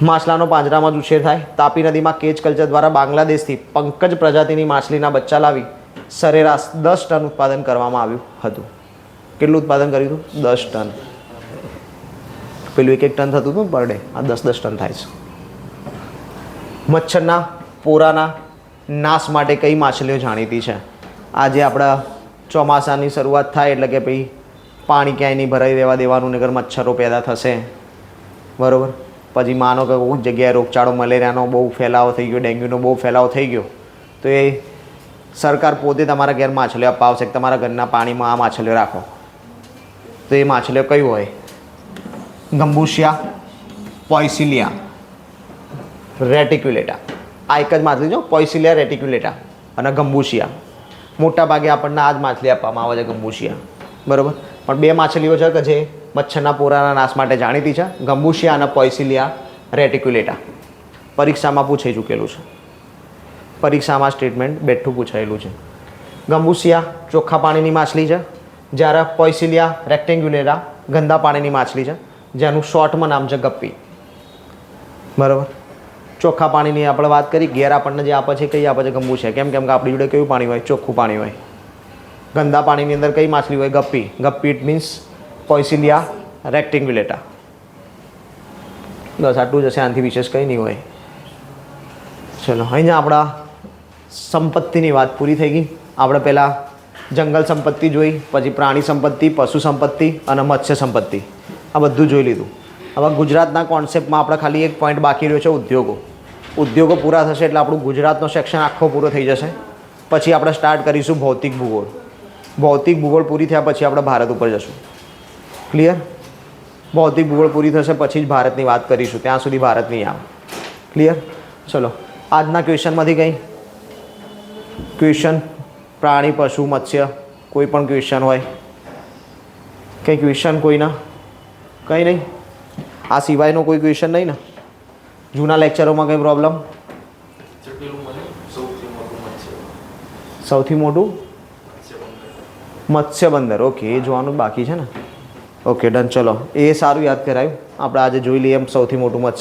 માછલાનો પાંજરામાં જ ઉછેર થાય. તાપી નદીમાં કેજ કલ્ચર દ્વારા બાંગ્લાદેશથી પંકજ પ્રજાતિની માછલીના બચ્ચા લાવી સરેરાશ 10 ટન ઉત્પાદન કરવામાં આવ્યું હતું. કેટલું ઉત્પાદન કર્યું હતું? 10 ટન. પેલું 1 ટન થતું હતું પર ડે, આ 10 ટન થાય છે. મચ્છરના પોરાના નાશ માટે કઈ માછલીઓ જાણીતી છે? આજે આપણા ચોમાસાની શરૂઆત થાય એટલે કે ભાઈ પાણી ક્યાંય નહીં ભરાઈ રહેવા દેવાનું, નગર મચ્છરો પેદા થશે, બરાબર. પછી માનો કે કોઈ જગ્યાએ રોગચાળો મલેરિયાનો બહુ ફેલાવો થઈ ગયો, ડેન્ગ્યુનો બહુ ફેલાવો થઈ ગયો, તો એ સરકાર પોતે તમારા ઘેર માછલીઓ અપાવશે કે તમારા ઘરના પાણીમાં આ માછલીઓ રાખો. તો એ માછલીઓ કઈ હોય? ગંબુશિયા, પોઇસિલિયા, રેટિક્યુલેટા. આ એક જ માછલી જો, પોઇસિલિયા, રેટિક્યુલેટા અને ગંબુશિયા. મોટા ભાગે આપણને આ જ માછલી આપવામાં આવે છે, ગંબુશિયા, બરાબર. પણ 2 માછલીઓ છે કે જે મચ્છરના પોરાના નાશ માટે જાણીતી છે, ગંબુશિયા અને પોઇસિલિયા રેટિક્યુલેટા. પરીક્ષામાં પૂછાઈ ચૂકેલું છે, પરીક્ષામાં સ્ટેટમેન્ટ બેઠું પૂછાયેલું છે. ગંબુશિયા ચોખ્ખા પાણીની માછલી છે, જ્યારે પોઇસિલિયા રેક્ટેન્ગ્યુલેટા ગંદા પાણીની માછલી છે, જેનું શોર્ટમાં નામ છે ગપ્પી, બરાબર. ચોખ્ખા પાણીની આપણે વાત કરી, ઘેર આપણને જે આપે છે કઈ આપે છે? ગંબુશિયા. કેમ કે આપણી જોડે કેવું પાણી હોય? ચોખ્ખું પાણી હોય. ગંદા પાણીની અંદર કઈ માછલી હોય? Guppy. Guppy it means Poecilia reticulata. બસ આટલું જ હશે, આનાથી વિશેષ કંઈ નહીં હોય. ચલો, અહીંયા આપણા સંપત્તિની વાત પૂરી થઈ ગઈ. આપણે પહેલાં જંગલ સંપત્તિ જોઈ, પછી પ્રાણી સંપત્તિ, પશુ સંપત્તિ અને મત્સ્ય સંપત્તિ, આ બધું જોઈ લીધું. હવે ગુજરાતના કોન્સેપ્ટમાં આપણે ખાલી એક પોઈન્ટ બાકી રહ્યો છે, ઉદ્યોગો. ઉદ્યોગો પૂરા થશે એટલે આપણું ગુજરાતનો સેક્શન આખો પૂરો થઈ જશે. પછી આપણે સ્ટાર્ટ કરીશું ભૌતિક ભૂગોળ. ભૌતિક ભૂગોળ પૂરી થયા પછી આપણે ભારત ઉપર જશું. ક્લિયર? ભૌતિક ભૂગોળ પૂરી થશે પછી જ ભારતની વાત કરીશું, ત્યાં સુધી ભારત નહીં આવે. ક્લિયર? ચલો, આજના ક્વેશ્ચનમાંથી કંઈ ક્વેશ્ચન? પ્રાણી, પશુ, મત્સ્ય, કોઈ પણ ક્વેશ્ચન હોય? કંઈ ક્વેશ્ચન કોઈના? કંઈ નહીં? આ સિવાયનો કોઈ ક્વેશ્ચન નહીં ને? જૂના લેક્ચરોમાં કંઈ પ્રોબ્લેમ? સૌથી મોટું મત્સ્ય બંદર. ઓકે, એ જોવાનું બાકી છે ને. Okay, done. ચલો, એ સારું યાદ કરાયું. આપણે આજે જોઈ લઈએ એમ સૌથી મોટું મત્સ્ય